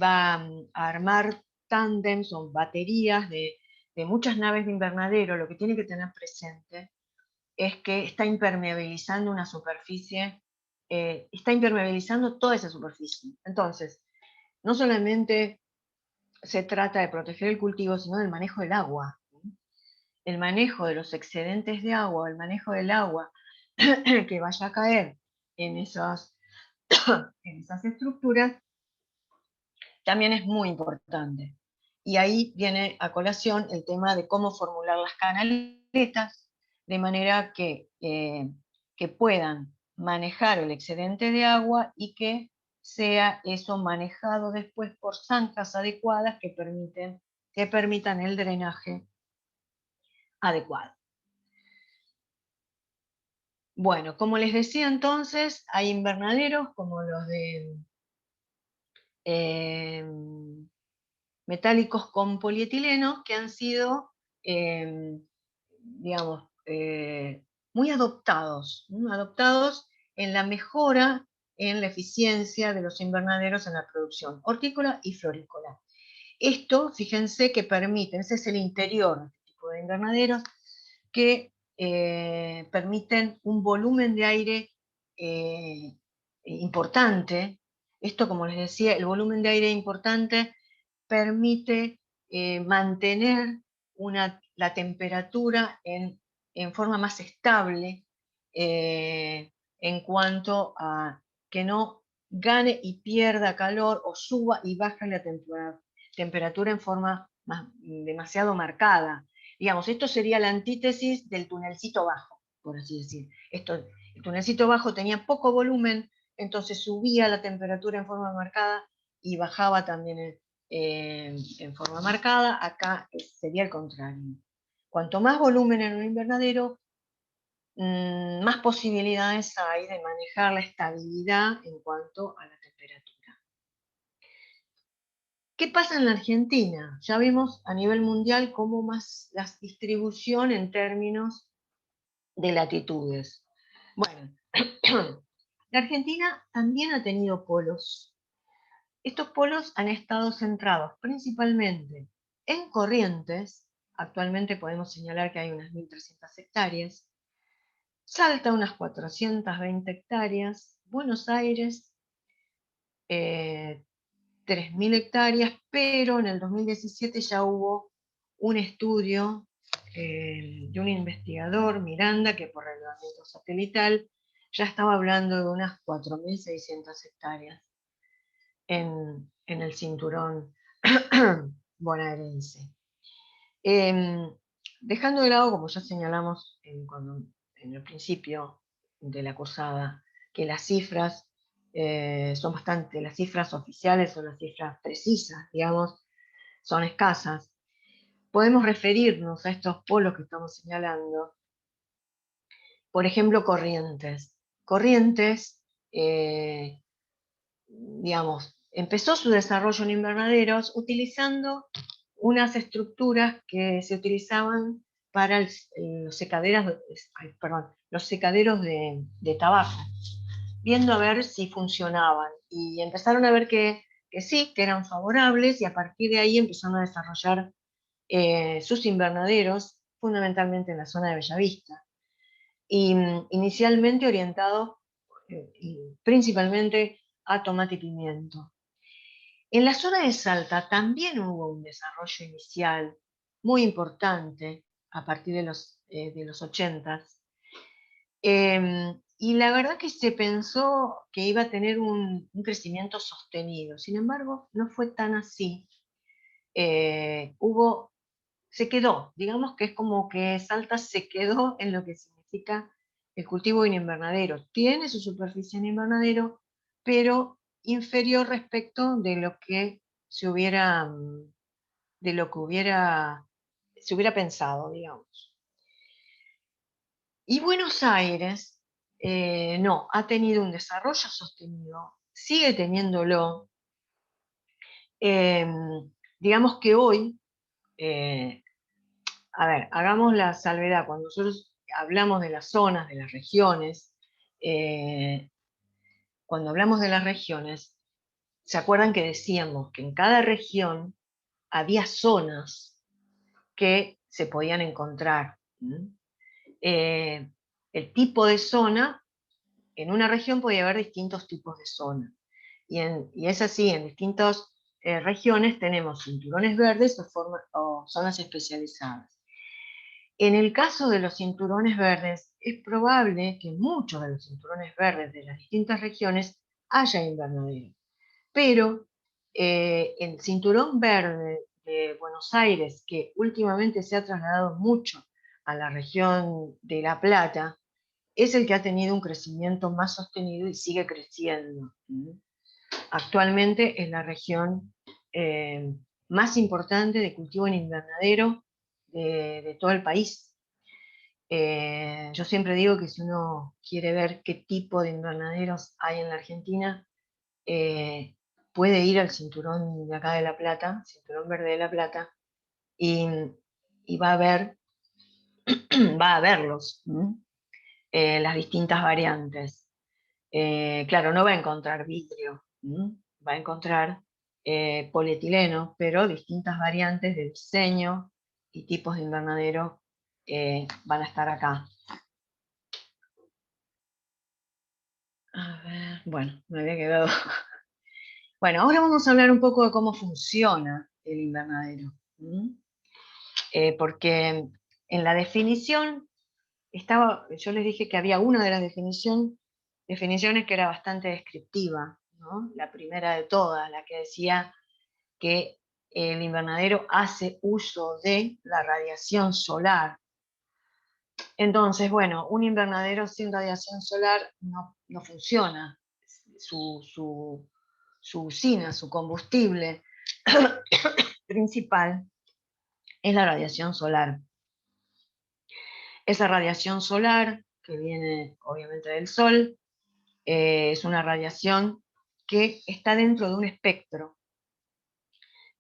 va a armar tándems o baterías de muchas naves de invernadero, lo que tiene que tener presente es que está impermeabilizando una superficie, está impermeabilizando toda esa superficie. Entonces, no solamente se trata de proteger el cultivo, sino del manejo del agua. El manejo de los excedentes de agua, el manejo del agua que vaya a caer en esas estructuras, también es muy importante. Y ahí viene a colación el tema de cómo formular las canaletas, de manera que puedan manejar el excedente de agua y que sea eso manejado después por zanjas adecuadas que permitan el drenaje adecuado. Bueno, como les decía entonces, hay invernaderos como los de metálicos con polietileno que han sido, digamos, muy adoptados en la mejora en la eficiencia de los invernaderos en la producción hortícola y florícola. Esto, fíjense que permite, ese es el interior de este tipo de invernaderos, que permiten un volumen de aire importante. Esto, como les decía, el volumen de aire importante permite mantener la temperatura en forma más estable en cuanto a que no gane y pierda calor o suba y baja la temperatura en forma demasiado marcada. Digamos, esto sería la antítesis del tunelcito bajo, por así decir. El tunelcito bajo tenía poco volumen, entonces subía la temperatura en forma marcada y bajaba también en forma marcada. Acá sería el contrario. Cuanto más volumen en un invernadero, más posibilidades hay de manejar la estabilidad en cuanto a la temperatura. ¿Qué pasa en la Argentina? Ya vimos a nivel mundial cómo más la distribución en términos de latitudes. Bueno, la Argentina también ha tenido polos. Estos polos han estado centrados principalmente en Corrientes. Actualmente podemos señalar que hay unas 1.300 hectáreas. Salta unas 420 hectáreas. Buenos Aires 3.000 hectáreas, pero en el 2017 ya hubo un estudio de un investigador, Miranda, que por relevamiento satelital ya estaba hablando de unas 4.600 hectáreas en el cinturón bonaerense. Dejando de lado, como ya señalamos en el principio de la cursada, que las cifras son bastante, las cifras oficiales o las cifras precisas, digamos, son escasas, podemos referirnos a estos polos que estamos señalando. Por ejemplo, Corrientes. Corrientes, digamos, empezó su desarrollo en invernaderos utilizando unas estructuras que se utilizaban para los secaderos de tabaco, viendo a ver si funcionaban. Y empezaron a ver que sí, que eran favorables, y a partir de ahí empezaron a desarrollar sus invernaderos, fundamentalmente en la zona de Bellavista. Y inicialmente orientados principalmente a tomate y pimiento. En la zona de Salta también hubo un desarrollo inicial muy importante a partir de los 80s. Y la verdad que se pensó que iba a tener un crecimiento sostenido. Sin embargo, no fue tan así. Se quedó, digamos que es como que Salta se quedó en lo que significa el cultivo en invernadero. Tiene su superficie en invernadero, pero inferior respecto de lo que se hubiera pensado, digamos. Y Buenos Aires no, ha tenido un desarrollo sostenido, sigue teniéndolo. Digamos que hoy, a ver, hagamos la salvedad, cuando nosotros hablamos de las zonas, de las regiones, cuando hablamos de las regiones, ¿se acuerdan que decíamos que en cada región había zonas que se podían encontrar? El tipo de zona, en una región podía haber distintos tipos de zona. Y es así, en distintas regiones tenemos cinturones verdes o zonas especializadas. En el caso de los cinturones verdes, es probable que en muchos de los cinturones verdes de las distintas regiones haya invernadero. Pero el cinturón verde de Buenos Aires, que últimamente se ha trasladado mucho a la región de La Plata, es el que ha tenido un crecimiento más sostenido y sigue creciendo. Actualmente es la región más importante de cultivo en invernadero de todo el país. Yo siempre digo que si uno quiere ver qué tipo de invernaderos hay en la Argentina, puede ir al cinturón de acá de La Plata, cinturón verde de La Plata, y va a ver, va a verlos, las distintas variantes. Claro, no va a encontrar vidrio, va a encontrar polietileno, pero distintas variantes de diseño y tipos de invernadero van a estar acá. A ver, bueno, me había quedado. Bueno, ahora vamos a hablar un poco de cómo funciona el invernadero. Porque en la definición yo les dije que había una de las definiciones que era bastante descriptiva, ¿no? La primera de todas, la que decía que el invernadero hace uso de la radiación solar. Entonces, bueno, un invernadero sin radiación solar no funciona. Su usina, su combustible principal es la radiación solar. Esa radiación solar, que viene obviamente del Sol, es una radiación que está dentro de un espectro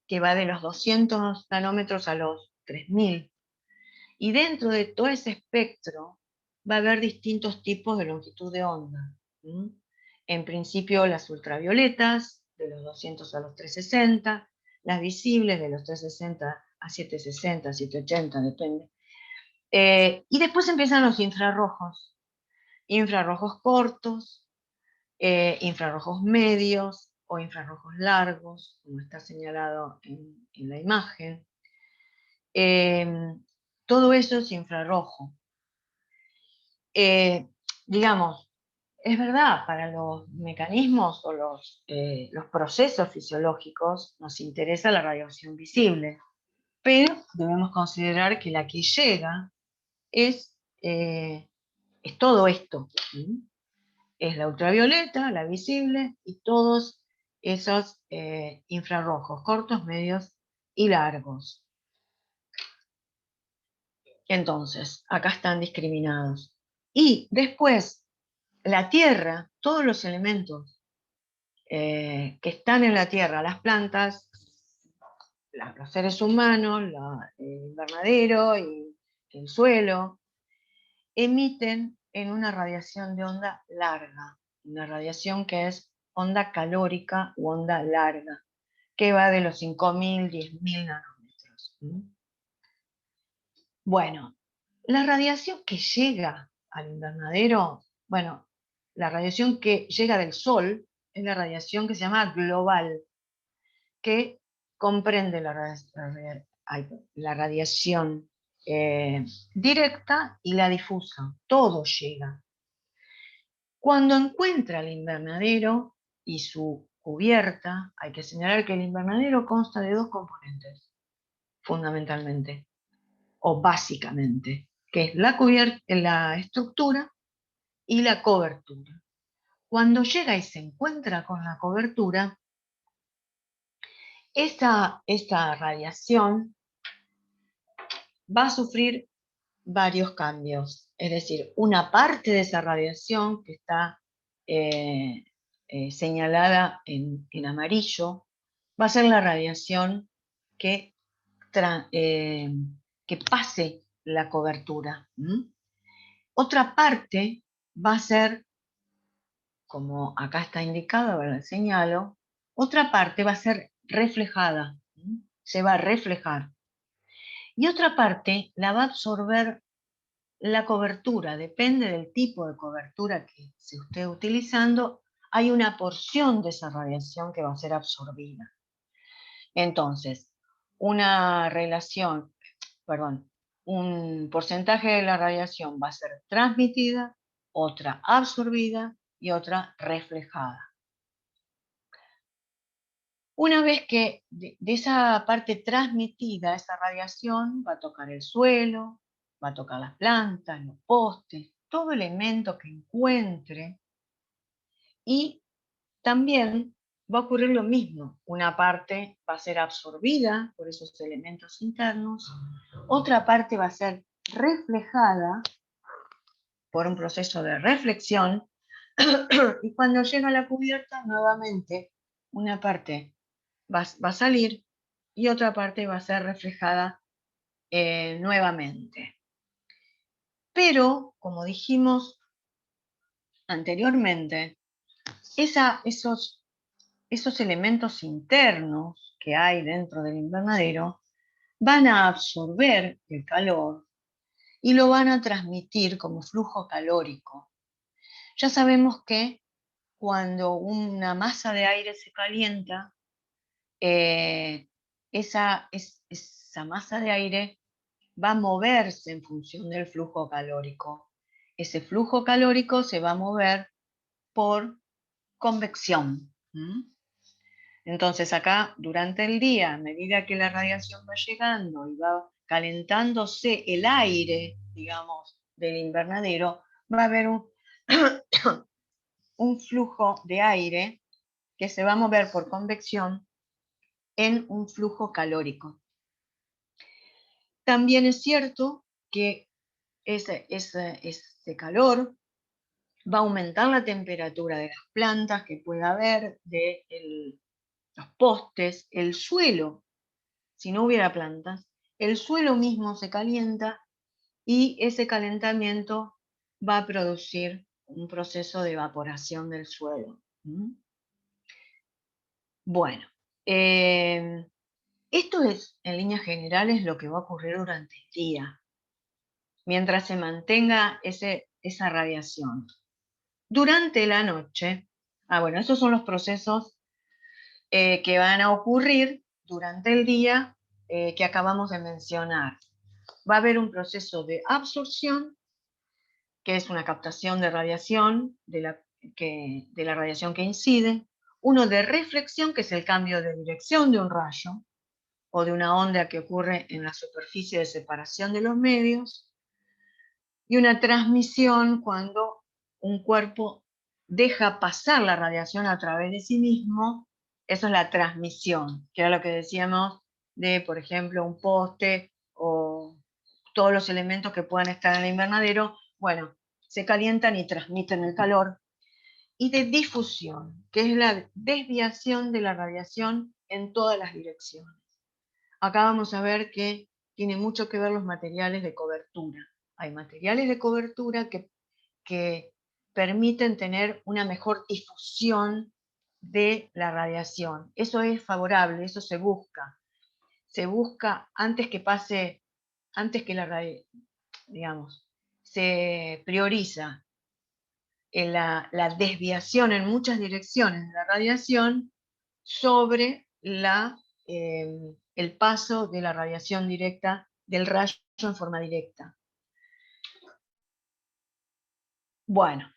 que va de los 200 nanómetros a los 3000. Y dentro de todo ese espectro va a haber distintos tipos de longitud de onda. En principio las ultravioletas, de los 200 a los 360, las visibles de los 360 a 760, 780, depende. Y después empiezan los infrarrojos. Infrarrojos cortos, infrarrojos medios o infrarrojos largos, como está señalado en la imagen. Todo eso es infrarrojo. Digamos, es verdad, para los mecanismos o los procesos fisiológicos nos interesa la radiación visible, pero debemos considerar que la que llega es todo esto. Es la ultravioleta, la visible y todos esos infrarrojos, cortos, medios y largos. Entonces, acá están discriminados. Y después, la Tierra, todos los elementos que están en la Tierra, las plantas, los seres humanos, el invernadero y el suelo, emiten en una radiación de onda larga, una radiación que es onda calórica u onda larga, que va de los 5000, 10.000 nanómetros. Bueno, la radiación que llega al invernadero, bueno, la radiación que llega del Sol es la radiación que se llama global, que comprende la radiación directa y la difusa. Todo llega. Cuando encuentra el invernadero y su cubierta, hay que señalar que el invernadero consta de dos componentes, fundamentalmente, o básicamente, que es la estructura y la cobertura. Cuando llega y se encuentra con la cobertura, esta radiación va a sufrir varios cambios. Es decir, una parte de esa radiación que está señalada en amarillo va a ser la radiación que pase la cobertura. Otra parte va a ser, como acá está indicado, ahora la señalo, otra parte va a ser reflejada, se va a reflejar. Y otra parte la va a absorber la cobertura, depende del tipo de cobertura que se esté utilizando, hay una porción de esa radiación que va a ser absorbida. Entonces, un porcentaje de la radiación va a ser transmitida, otra absorbida y otra reflejada. Una vez que de esa parte transmitida, esa radiación va a tocar el suelo, va a tocar las plantas, los postes, todo elemento que encuentre, y también va a ocurrir lo mismo. Una parte va a ser absorbida por esos elementos internos, otra parte va a ser reflejada por un proceso de reflexión, y cuando llega a la cubierta, nuevamente, una parte va a salir y otra parte va a ser reflejada nuevamente. Pero, como dijimos anteriormente, esos elementos internos que hay dentro del invernadero van a absorber el calor y lo van a transmitir como flujo calórico. Ya sabemos que cuando una masa de aire se calienta, esa masa de aire va a moverse en función del flujo calórico. Ese flujo calórico se va a mover por convección. Entonces acá, durante el día, a medida que la radiación va llegando y va calentándose el aire, digamos, del invernadero, va a haber un flujo de aire que se va a mover por convección en un flujo calórico. También es cierto que ese calor va a aumentar la temperatura de las plantas que pueda haber, de los postes, el suelo. Si no hubiera plantas, el suelo mismo se calienta y ese calentamiento va a producir un proceso de evaporación del suelo. Bueno, esto es, en líneas generales, lo que va a ocurrir durante el día, mientras se mantenga esa radiación. Durante la noche, bueno, esos son los procesos que van a ocurrir durante el día que acabamos de mencionar. Va a haber un proceso de absorción, que es una captación de radiación, de la radiación que incide, uno de reflexión, que es el cambio de dirección de un rayo, o de una onda que ocurre en la superficie de separación de los medios, y una transmisión cuando un cuerpo deja pasar la radiación a través de sí mismo. Eso es la transmisión, que era lo que decíamos de, por ejemplo, un poste o todos los elementos que puedan estar en el invernadero, bueno, se calientan y transmiten el calor. Y de difusión, que es la desviación de la radiación en todas las direcciones. Acá vamos a ver que tiene mucho que ver los materiales de cobertura. Hay materiales de cobertura que permiten tener una mejor difusión de la radiación. Eso es favorable, eso se busca. Se busca antes que pase, antes que digamos, se prioriza la desviación en muchas direcciones de la radiación sobre el paso de la radiación directa, del rayo en forma directa. Bueno,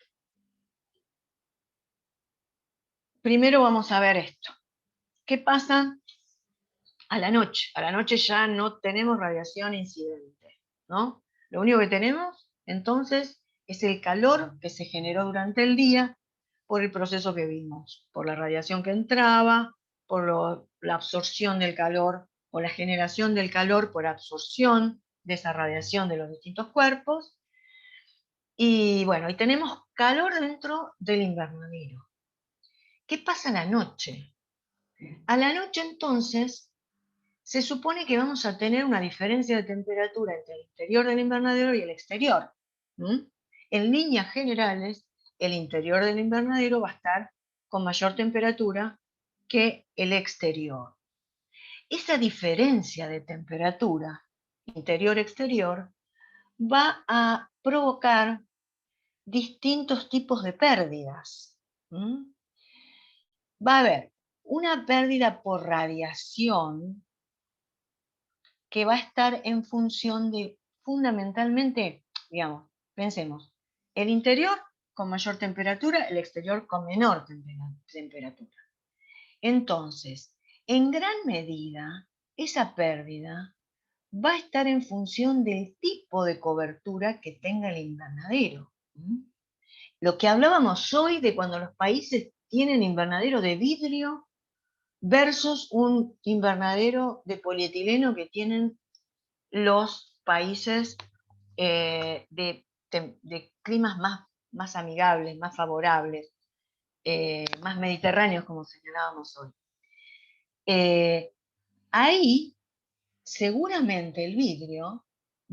primero vamos a ver esto. ¿Qué pasa a la noche? A la noche ya no tenemos radiación incidente, ¿no? Lo único que tenemos, entonces, es el calor que se generó durante el día por el proceso que vimos, por la radiación que entraba, por la absorción del calor o la generación del calor por absorción de esa radiación de los distintos cuerpos. Y bueno, y tenemos calor dentro del invernadero. ¿Qué pasa a la noche? A la noche, entonces, se supone que vamos a tener una diferencia de temperatura entre el interior del invernadero y el exterior. En líneas generales, el interior del invernadero va a estar con mayor temperatura que el exterior. Esa diferencia de temperatura interior-exterior va a provocar distintos tipos de pérdidas. Va a haber una pérdida por radiación que va a estar en función de, fundamentalmente, digamos, pensemos, el interior con mayor temperatura, el exterior con menor temperatura. Entonces, en gran medida, esa pérdida va a estar en función del tipo de cobertura que tenga el invernadero. Lo que hablábamos hoy de cuando los países tienen invernadero de vidrio versus un invernadero de polietileno que tienen los países de de climas más amigables, más favorables, más mediterráneos, como señalábamos hoy. Ahí seguramente el vidrio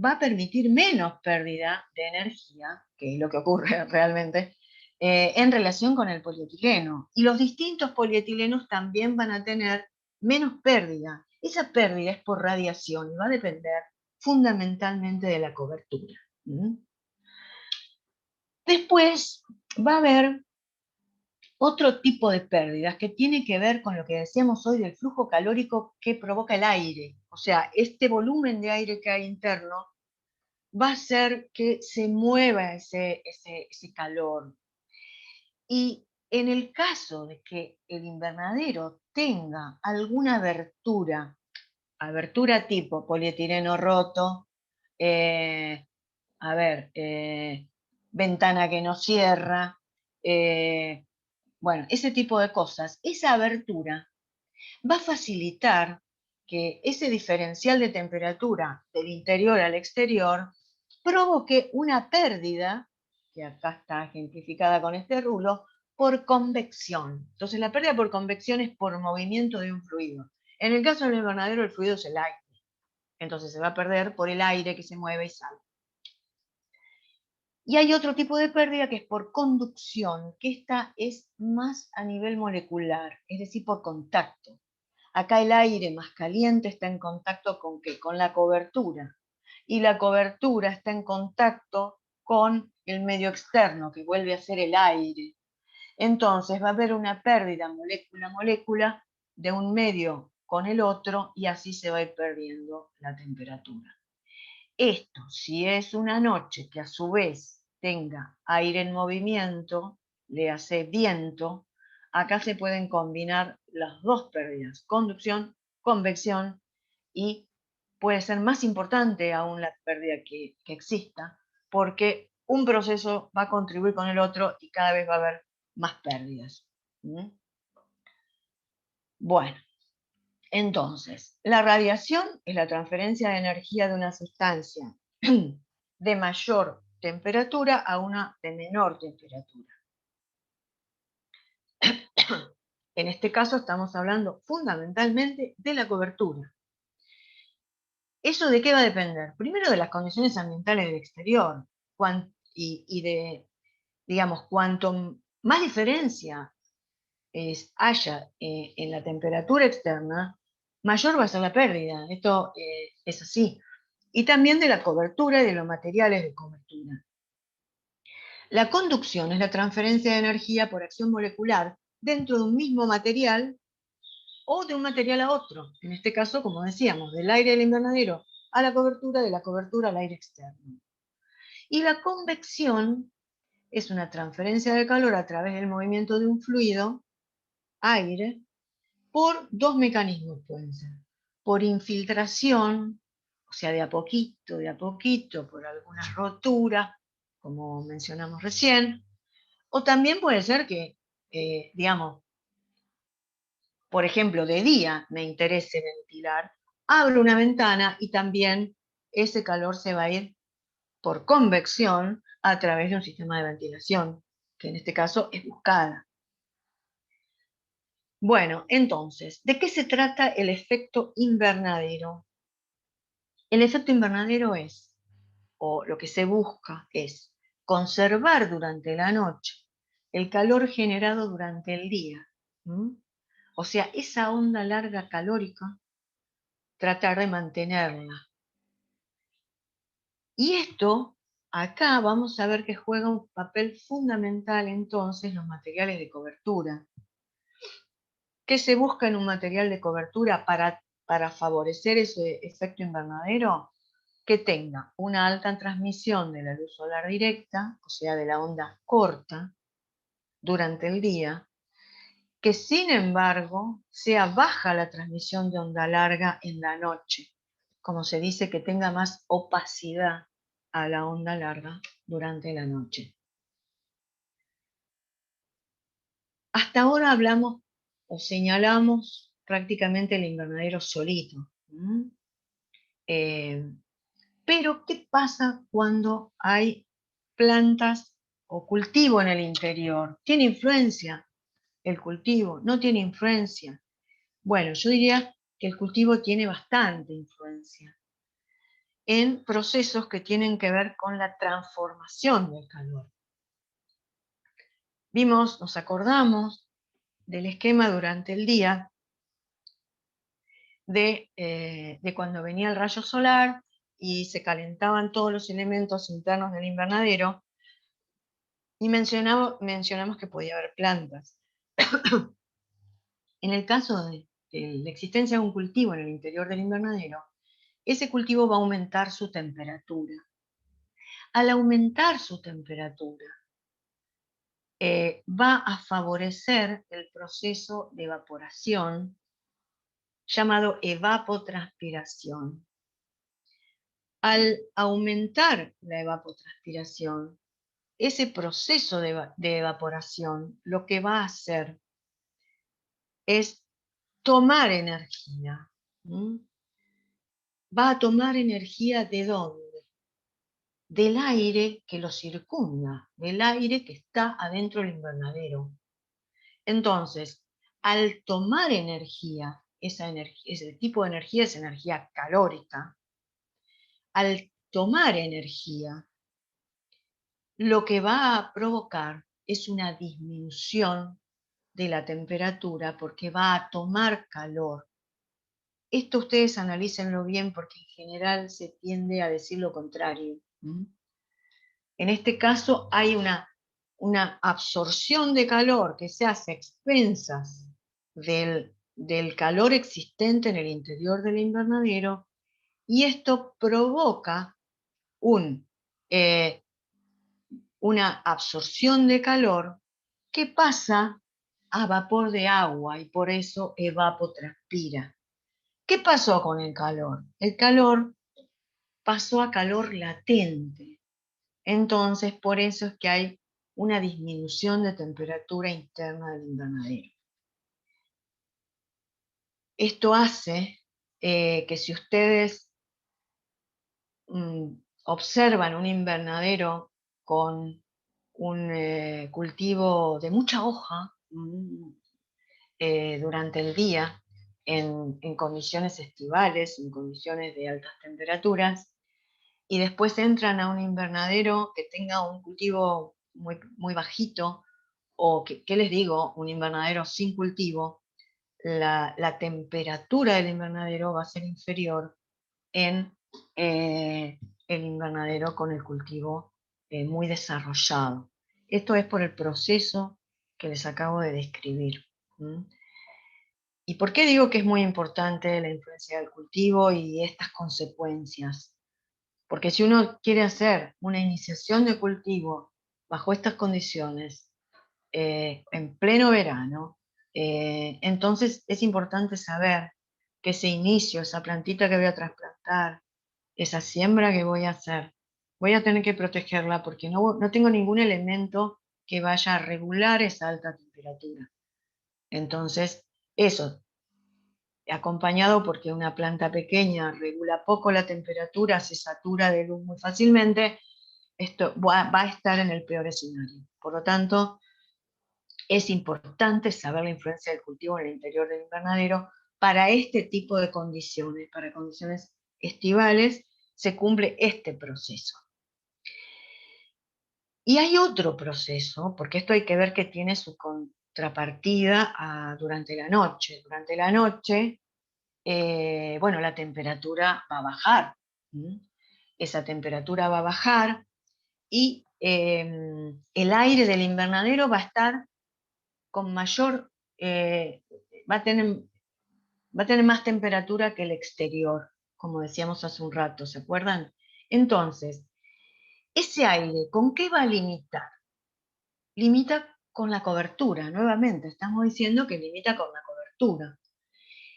va a permitir menos pérdida de energía, que es lo que ocurre realmente, en relación con el polietileno. Y los distintos polietilenos también van a tener menos pérdida. Esa pérdida es por radiación y va a depender fundamentalmente de la cobertura. Después va a haber otro tipo de pérdidas que tiene que ver con lo que decíamos hoy del flujo calórico que provoca el aire. O sea, este volumen de aire que hay interno va a hacer que se mueva ese calor. Y en el caso de que el invernadero tenga alguna abertura tipo polietileno roto, ventana que no cierra, bueno, ese tipo de cosas, esa abertura va a facilitar que ese diferencial de temperatura del interior al exterior provoque una pérdida, que acá está ejemplificada con este rulo, por convección. Entonces la pérdida por convección es por movimiento de un fluido. En el caso del invernadero el fluido es el aire. Entonces se va a perder por el aire que se mueve y sale. Y hay otro tipo de pérdida que es por conducción, que esta es más a nivel molecular, es decir, por contacto. Acá el aire más caliente está en contacto ¿con qué? Con la cobertura. Y la cobertura está en contacto con el medio externo, que vuelve a ser el aire. Entonces va a haber una pérdida molécula a molécula de un medio con el otro y así se va a ir perdiendo la temperatura. Esto, si es una noche que a su vez tenga aire en movimiento, le hace viento, acá se pueden combinar las dos pérdidas, conducción, convección, y puede ser más importante aún la pérdida que exista, porque un proceso va a contribuir con el otro y cada vez va a haber más pérdidas. Bueno. Entonces, la radiación es la transferencia de energía de una sustancia de mayor temperatura a una de menor temperatura. En este caso estamos hablando fundamentalmente de la cobertura. ¿Eso de qué va a depender? Primero de las condiciones ambientales del exterior y de, digamos, cuanto más diferencia haya en la temperatura externa, mayor va a ser la pérdida. Esto es así. Y también de la cobertura y de los materiales de cobertura. La conducción es la transferencia de energía por acción molecular dentro de un mismo material o de un material a otro. En este caso, como decíamos, del aire del invernadero a la cobertura, de la cobertura al aire externo. Y la convección es una transferencia de calor a través del movimiento de un fluido, aire, por dos mecanismos pueden ser. Por infiltración, o sea, de a poquito, por algunas roturas, como mencionamos recién, o también puede ser que, digamos, por ejemplo, de día me interese ventilar, abro una ventana y también ese calor se va a ir por convección a través de un sistema de ventilación, que en este caso es buscada. Bueno, entonces, ¿de qué se trata el efecto invernadero? El efecto invernadero es, o lo que se busca es, conservar durante la noche el calor generado durante el día. O sea, esa onda larga calórica, tratar de mantenerla. Y esto, acá vamos a ver que juega un papel fundamental entonces los materiales de cobertura. ¿Qué se busca en un material de cobertura para favorecer ese efecto invernadero? Que tenga una alta transmisión de la luz solar directa, o sea, de la onda corta, durante el día, que sin embargo sea baja la transmisión de onda larga en la noche, como se dice, que tenga más opacidad a la onda larga durante la noche. Hasta ahora hablamos o señalamos prácticamente el invernadero solito. Pero, ¿qué pasa cuando hay plantas o cultivo en el interior. ¿Tiene influencia el cultivo? ¿No tiene influencia? Bueno, yo diría que el cultivo tiene bastante influencia en procesos que tienen que ver con la transformación del calor. Nos acordamos del esquema durante el día de cuando venía el rayo solar y se calentaban todos los elementos internos del invernadero, y mencionamos que podía haber plantas. En el caso de la existencia de un cultivo en el interior del invernadero, ese cultivo va a aumentar su temperatura. Al aumentar su temperatura, va a favorecer el proceso de evaporación llamado evapotranspiración. Al aumentar la evapotranspiración, ese proceso de evaporación lo que va a hacer es tomar energía. Va a tomar energía ¿de dónde? Del aire que lo circunda, del aire que está adentro del invernadero. Entonces, al tomar energía, ese tipo de energía es energía calórica, al tomar energía, lo que va a provocar es una disminución de la temperatura porque va a tomar calor. Esto ustedes analícenlo bien porque en general se tiende a decir lo contrario. En este caso hay una absorción de calor que se hace a expensas del calor existente en el interior del invernadero, y esto provoca una absorción de calor que pasa a vapor de agua y por eso evapotranspira. ¿Qué pasó con el calor? El calor pasó a calor latente. Entonces, por eso es que hay una disminución de temperatura interna del invernadero. Esto hace que si ustedes observan un invernadero con un cultivo de mucha hoja durante el día, en condiciones estivales, en condiciones de altas temperaturas, y después entran a un invernadero que tenga un cultivo muy, muy bajito, o ¿qué les digo? Un invernadero sin cultivo, la temperatura del invernadero va a ser inferior en el invernadero con el cultivo muy desarrollado. Esto es por el proceso que les acabo de describir. ¿Y por qué digo que es muy importante la influencia del cultivo y estas consecuencias? Porque si uno quiere hacer una iniciación de cultivo bajo estas condiciones, en pleno verano, entonces es importante saber que ese inicio, esa plantita que voy a trasplantar, esa siembra que voy a hacer, voy a tener que protegerla porque no tengo ningún elemento que vaya a regular esa alta temperatura. Entonces, eso, acompañado porque una planta pequeña regula poco la temperatura, se satura de luz muy fácilmente, esto va a estar en el peor escenario. Por lo tanto, es importante saber la influencia del cultivo en el interior del invernadero para este tipo de condiciones. Para condiciones estivales se cumple este proceso. Y hay otro proceso, porque esto hay que ver que tiene su contrapartida durante la noche. Durante la noche, bueno, la temperatura va a bajar. Esa temperatura va a bajar y el aire del invernadero va a estar con mayor, va a tener más temperatura que el exterior, como decíamos hace un rato, ¿se acuerdan? Entonces, ese aire, ¿con qué va a limitar? Limita con la cobertura, nuevamente, estamos diciendo que limita con la cobertura.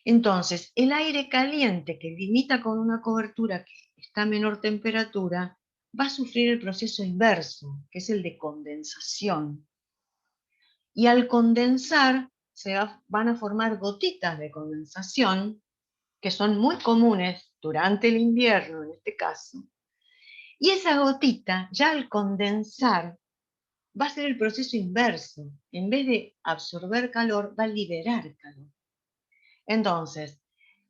Entonces, el aire caliente que limita con una cobertura que está a menor temperatura, va a sufrir el proceso inverso, que es el de condensación. Y al condensar, van a formar gotitas de condensación, que son muy comunes durante el invierno, en este caso. Y esa gotita, ya al condensar, va a ser el proceso inverso. En vez de absorber calor, va a liberar calor. Entonces,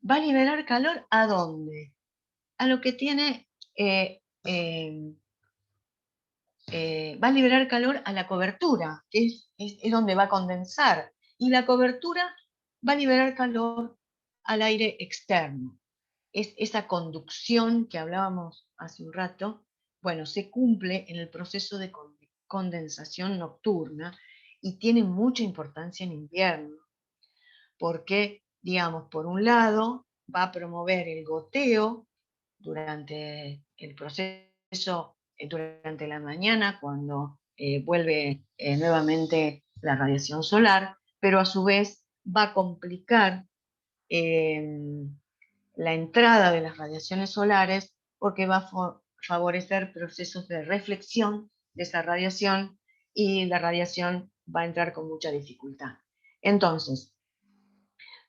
¿va a liberar calor a dónde? A lo que tiene, va a liberar calor a la cobertura, que es donde va a condensar. Y la cobertura va a liberar calor al aire externo. Es esa conducción que hablábamos hace un rato, bueno, se cumple en el proceso de condensación nocturna y tiene mucha importancia en invierno, porque, digamos, por un lado, va a promover el goteo durante el proceso, durante la mañana, cuando vuelve nuevamente la radiación solar, pero a su vez va a complicar la entrada de las radiaciones solares porque va a favorecer procesos de reflexión de esa radiación y la radiación va a entrar con mucha dificultad. Entonces,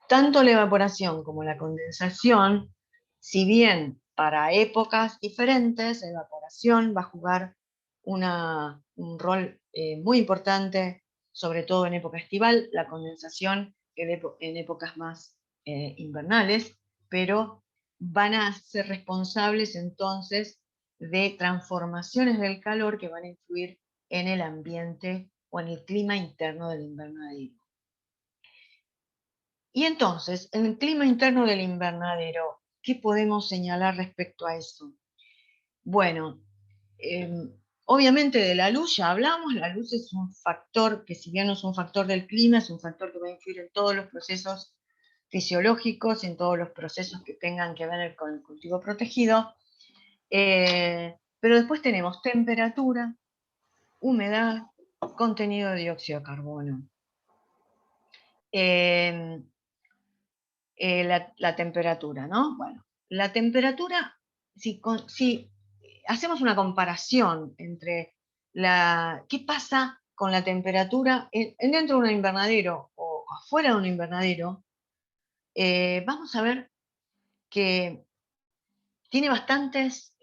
tanto la evaporación como la condensación, si bien para épocas diferentes, la evaporación va a jugar un rol muy importante, sobre todo en época estival, la condensación en épocas más invernales, pero van a ser responsables entonces de transformaciones del calor que van a influir en el ambiente o en el clima interno del invernadero. Y entonces, en el clima interno del invernadero, ¿qué podemos señalar respecto a eso? Bueno, obviamente de la luz ya hablamos, la luz es un factor que, si bien no es un factor del clima, es un factor que va a influir en todos los procesos fisiológicos, en todos los procesos que tengan que ver con el cultivo protegido. Pero después tenemos temperatura, humedad, contenido de dióxido de carbono. La temperatura, ¿no? Bueno, la temperatura, si hacemos una comparación entre qué pasa con la temperatura dentro de un invernadero o afuera de un invernadero, vamos a ver que tiene bastantes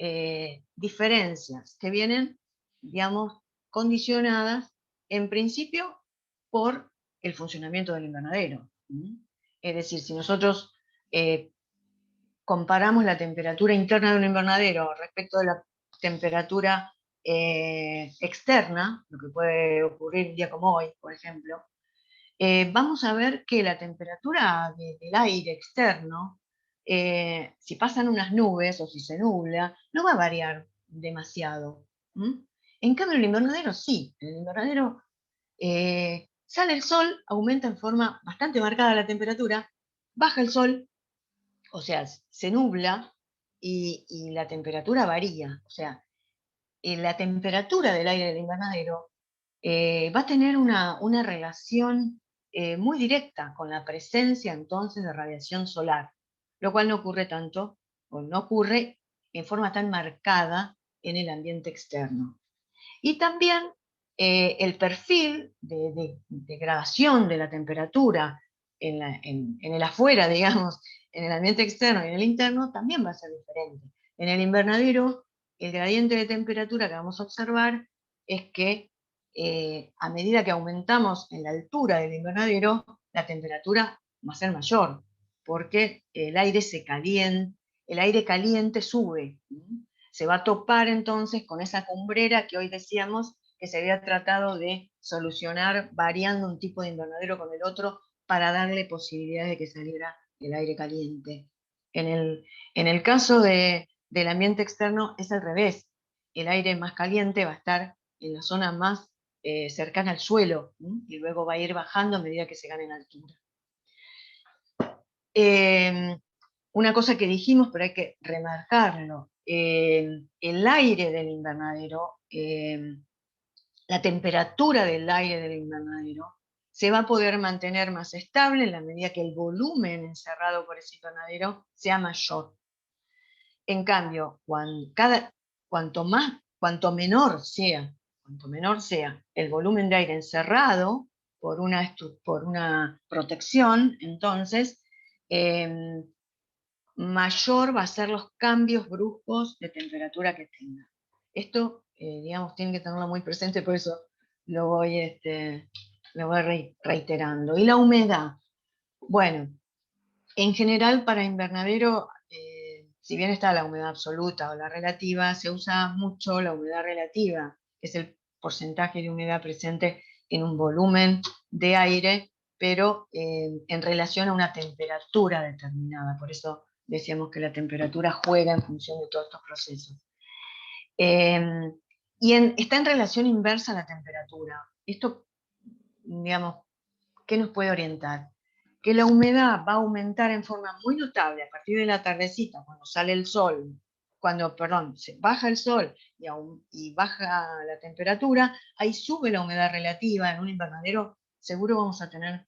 diferencias que vienen, digamos, condicionadas en principio por el funcionamiento del invernadero. Es decir, si nosotros comparamos la temperatura interna de un invernadero respecto de la temperatura externa, lo que puede ocurrir un día como hoy, por ejemplo, vamos a ver que la temperatura del aire externo, si pasan unas nubes o si se nubla, no va a variar demasiado. En cambio, en el invernadero sí. En el invernadero sale el sol, aumenta en forma bastante marcada la temperatura, baja el sol, o sea, se nubla y la temperatura varía. O sea, la temperatura del aire del invernadero va a tener una relación muy directa con la presencia entonces de radiación solar, lo cual no ocurre tanto, o no ocurre en forma tan marcada en el ambiente externo. Y también el perfil de degradación de la temperatura en el afuera, digamos, en el ambiente externo y en el interno, también va a ser diferente. En el invernadero, el gradiente de temperatura que vamos a observar es que a medida que aumentamos en la altura del invernadero, la temperatura va a ser mayor, porque el aire caliente sube. Se va a topar entonces con esa cumbrera que hoy decíamos que se había tratado de solucionar variando un tipo de invernadero con el otro para darle posibilidades de que saliera el aire caliente. En el caso del ambiente externo es al revés. El aire más caliente va a estar en la zona más cercana al suelo, y luego va a ir bajando a medida que se gane en altura. Una cosa que dijimos, pero hay que remarcarlo, el aire del invernadero, la temperatura del aire del invernadero se va a poder mantener más estable en la medida que el volumen encerrado por ese invernadero sea mayor. En cambio, cuanto menor sea el volumen de aire encerrado por una protección, entonces mayor va a ser los cambios bruscos de temperatura que tenga. Esto, digamos, tienen que tenerlo muy presente, por eso lo voy reiterando. Y la humedad. Bueno, en general para invernadero, si bien está la humedad absoluta o la relativa, se usa mucho la humedad relativa, que es el porcentaje de humedad presente en un volumen de aire, pero en relación a una temperatura determinada. Por eso decíamos que la temperatura juega en función de todos estos procesos. Está en relación inversa a la temperatura. Esto, digamos, ¿qué nos puede orientar? Que la humedad va a aumentar en forma muy notable a partir de la tardecita, cuando sale el sol, se baja el sol y baja la temperatura, ahí sube la humedad relativa. En un invernadero seguro vamos a tener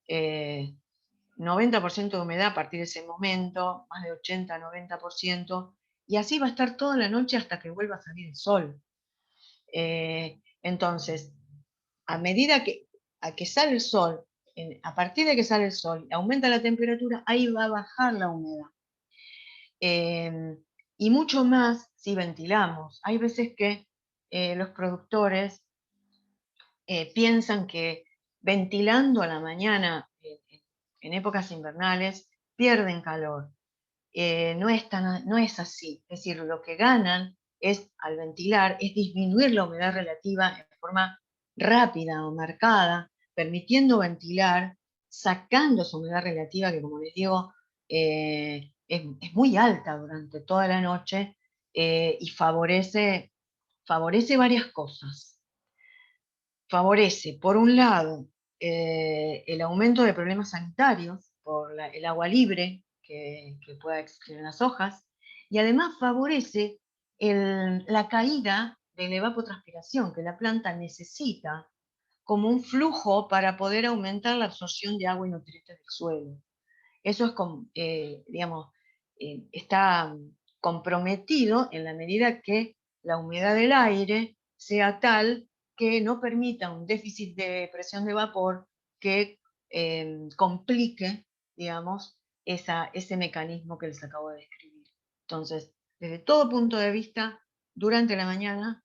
90% de humedad a partir de ese momento, más de 80-90%, y así va a estar toda la noche hasta que vuelva a salir el sol. Entonces, a medida que sale el sol, a partir de que sale el sol, aumenta la temperatura, ahí va a bajar la humedad. Y mucho más si ventilamos. Hay veces que los productores piensan que ventilando a la mañana en épocas invernales pierden calor. No es así. Es decir, lo que ganan al ventilar es disminuir la humedad relativa en forma rápida o marcada, permitiendo ventilar, sacando esa humedad relativa que, como les digo, es muy alta durante toda la noche y favorece varias cosas. Favorece, por un lado, el aumento de problemas sanitarios por el agua libre que pueda existir en las hojas, y además favorece la caída de la evapotranspiración que la planta necesita como un flujo para poder aumentar la absorción de agua y nutrientes del suelo. Eso es, digamos, está comprometido en la medida que la humedad del aire sea tal que no permita un déficit de presión de vapor que complique, digamos, ese mecanismo que les acabo de describir. Entonces, desde todo punto de vista, durante la mañana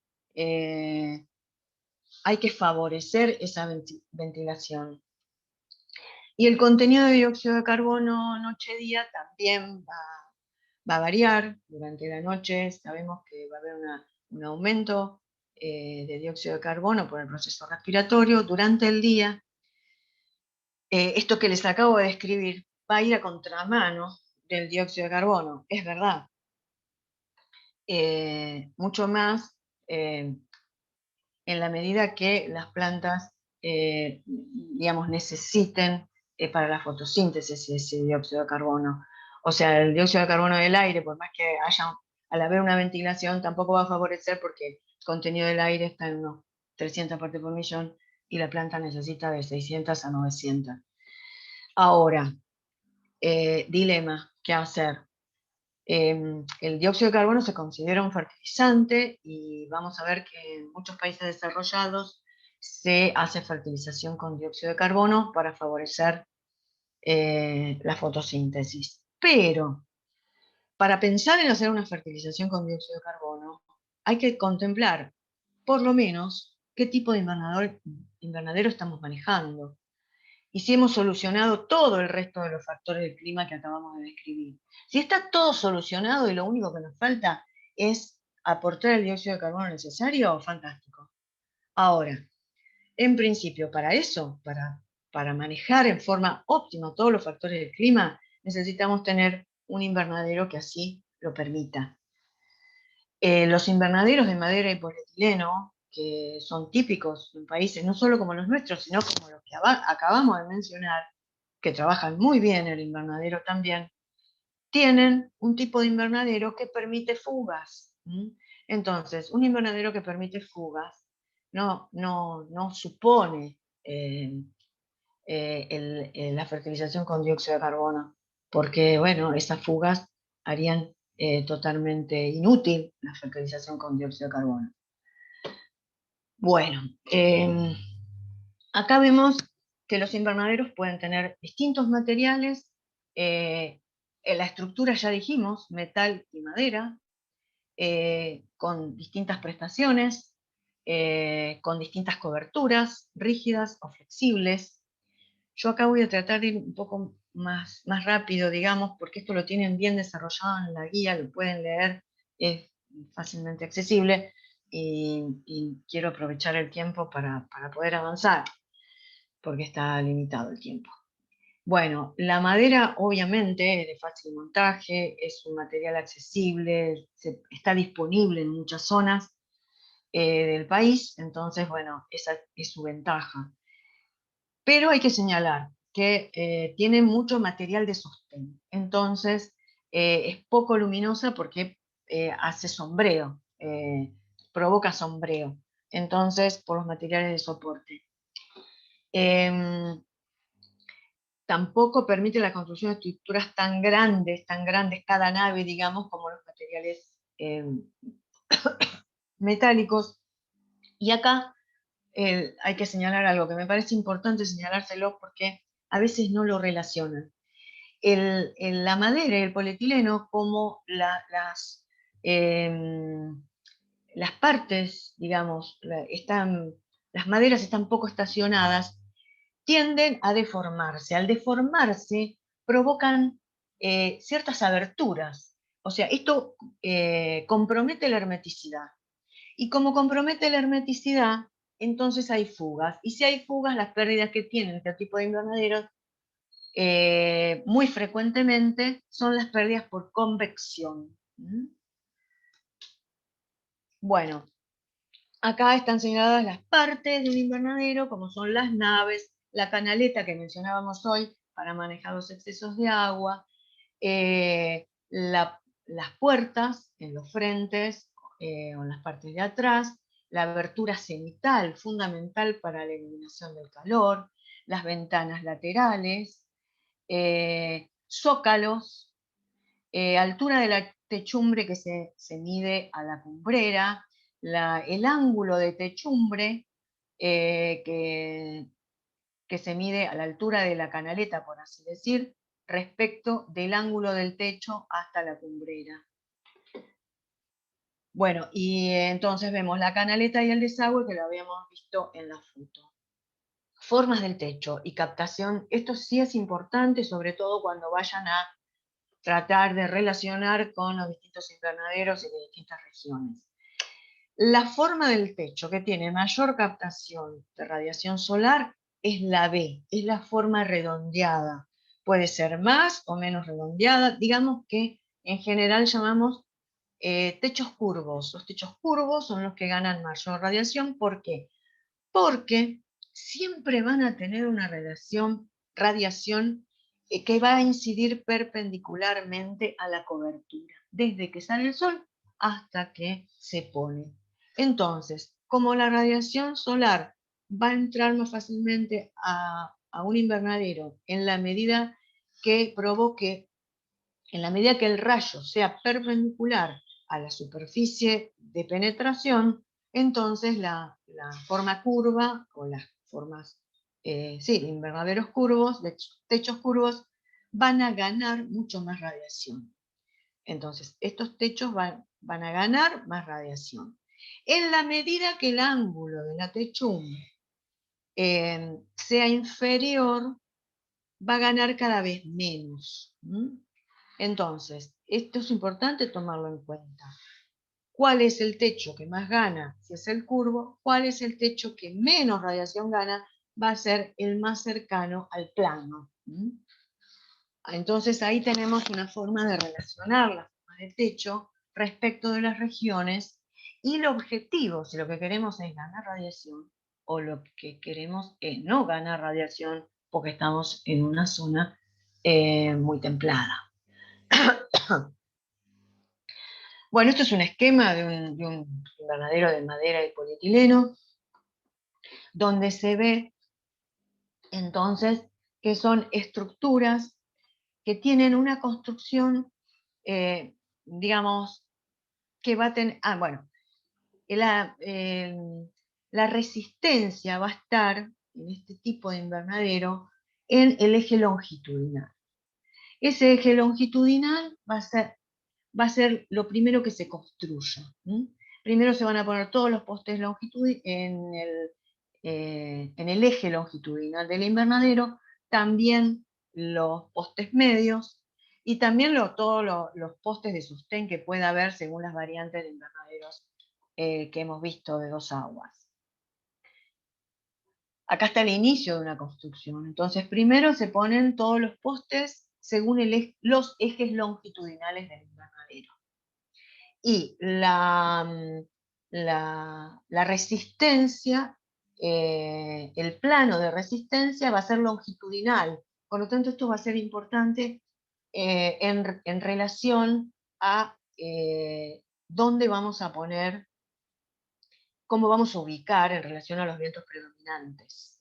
hay que favorecer esa ventilación. Y el contenido de dióxido de carbono noche-día también va a variar. Durante la noche sabemos que va a haber un aumento de dióxido de carbono por el proceso respiratorio. Durante el día, esto que les acabo de describir va a ir a contramano del dióxido de carbono, es verdad. Mucho más en la medida que las plantas, digamos, necesiten para la fotosíntesis ese dióxido de carbono. O sea, el dióxido de carbono del aire, por más que al haber una ventilación, tampoco va a favorecer porque el contenido del aire está en unos 300 partes por millón y la planta necesita de 600 a 900. Ahora, dilema, ¿qué hacer? El dióxido de carbono se considera un fertilizante y vamos a ver que en muchos países desarrollados se hace fertilización con dióxido de carbono para favorecer la fotosíntesis. Pero para pensar en hacer una fertilización con dióxido de carbono hay que contemplar por lo menos qué tipo de invernadero estamos manejando y si hemos solucionado todo el resto de los factores del clima que acabamos de describir. Si está todo solucionado y lo único que nos falta es aportar el dióxido de carbono necesario, fantástico. Ahora, en principio, para eso, para manejar en forma óptima todos los factores del clima, necesitamos tener un invernadero que así lo permita. Los invernaderos de madera y polietileno, que son típicos en países no solo como los nuestros, sino como los que acabamos de mencionar, que trabajan muy bien el invernadero también, tienen un tipo de invernadero que permite fugas. Entonces, un invernadero que permite fugas no supone la fertilización con dióxido de carbono, porque, bueno, esas fugas harían totalmente inútil la fertilización con dióxido de carbono. Bueno, acá vemos que los invernaderos pueden tener distintos materiales. En la estructura ya dijimos, metal y madera. con distintas prestaciones, con distintas coberturas, rígidas o flexibles. Yo acá voy a tratar de ir un poco más rápido, digamos, porque esto lo tienen bien desarrollado en la guía, lo pueden leer, es fácilmente accesible, y quiero aprovechar el tiempo para poder avanzar, porque está limitado el tiempo. Bueno, la madera obviamente es de fácil montaje, es un material accesible, está disponible en muchas zonas del país, entonces, bueno, esa es su ventaja. Pero hay que señalar que tiene mucho material de sostén, entonces es poco luminosa porque hace sombreo, provoca sombreo, entonces por los materiales de soporte. Tampoco permite la construcción de estructuras tan grandes cada nave, digamos, como los materiales metálicos. Y acá hay que señalar algo que me parece importante señalárselo porque a veces no lo relacionan. La madera y el polietileno, como las partes, digamos, las maderas están poco estacionadas, tienden a deformarse. Al deformarse, provocan ciertas aberturas. O sea, esto compromete la hermeticidad. Y como compromete la hermeticidad, entonces hay fugas. Y si hay fugas, las pérdidas que tienen este tipo de invernaderos muy frecuentemente son las pérdidas por convección. Bueno, acá están señaladas las partes de un invernadero, como son las naves, la canaleta que mencionábamos hoy para manejar los excesos de agua, las puertas en los frentes o en las partes de atrás, la abertura cenital, fundamental para la eliminación del calor, las ventanas laterales, zócalos, altura de la techumbre que se mide a la cumbrera, el ángulo de techumbre que se mide a la altura de la canaleta, por así decir, respecto del ángulo del techo hasta la cumbrera. Bueno, y entonces vemos la canaleta y el desagüe que lo habíamos visto en la foto. Formas del techo y captación, esto sí es importante, sobre todo cuando vayan a tratar de relacionar con los distintos invernaderos y de distintas regiones. La forma del techo que tiene mayor captación de radiación solar es la B, es la forma redondeada. Puede ser más o menos redondeada, digamos que en general llamamos techos curvos. Los techos curvos son los que ganan mayor radiación. ¿Por qué? Porque siempre van a tener una radiación que va a incidir perpendicularmente a la cobertura, desde que sale el sol hasta que se pone. Entonces, como la radiación solar va a entrar más fácilmente a un invernadero en la medida que el rayo sea perpendicular a la superficie de penetración, entonces la forma curva o las formas, invernaderos curvos, de techos curvos, van a ganar mucho más radiación. Entonces, estos techos van a ganar más radiación. En la medida que el ángulo de la techumbre sea inferior, va a ganar cada vez menos. Entonces, esto es importante tomarlo en cuenta. ¿Cuál es el techo que más gana? Si es el curvo. ¿Cuál es el techo que menos radiación gana? Va a ser el más cercano al plano. Entonces ahí tenemos una forma de relacionar la forma del techo respecto de las regiones y el objetivo, si lo que queremos es ganar radiación o lo que queremos es no ganar radiación porque estamos en una zona muy templada. Bueno, esto es un esquema de un invernadero de madera y polietileno, donde se ve entonces que son estructuras que tienen una construcción, digamos, que va a tener, la resistencia va a estar en este tipo de invernadero en el eje longitudinal. Ese eje longitudinal va a ser va a ser lo primero que se construya. Primero se van a poner todos los postes en el eje longitudinal del invernadero, también los postes medios y también todos los postes de sostén que pueda haber según las variantes de invernaderos que hemos visto de 2 aguas. Acá está el inicio de una construcción. Entonces, primero se ponen todos los postes según los ejes longitudinales del invernadero. Y la resistencia, el plano de resistencia va a ser longitudinal. Por lo tanto, esto va a ser importante en relación a dónde vamos a poner, cómo vamos a ubicar en relación a los vientos predominantes.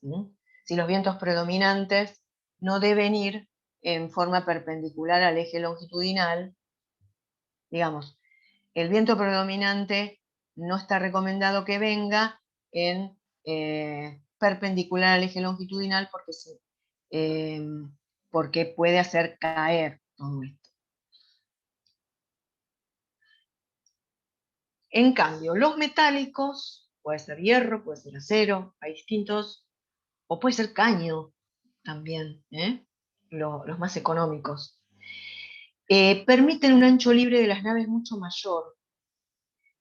Si los vientos predominantes no deben ir en forma perpendicular al eje longitudinal, digamos, el viento predominante no está recomendado que venga en perpendicular al eje longitudinal porque puede hacer caer todo esto. En cambio, los metálicos, puede ser hierro, puede ser acero, hay distintos, o puede ser caño también, los más económicos. Permiten un ancho libre de las naves mucho mayor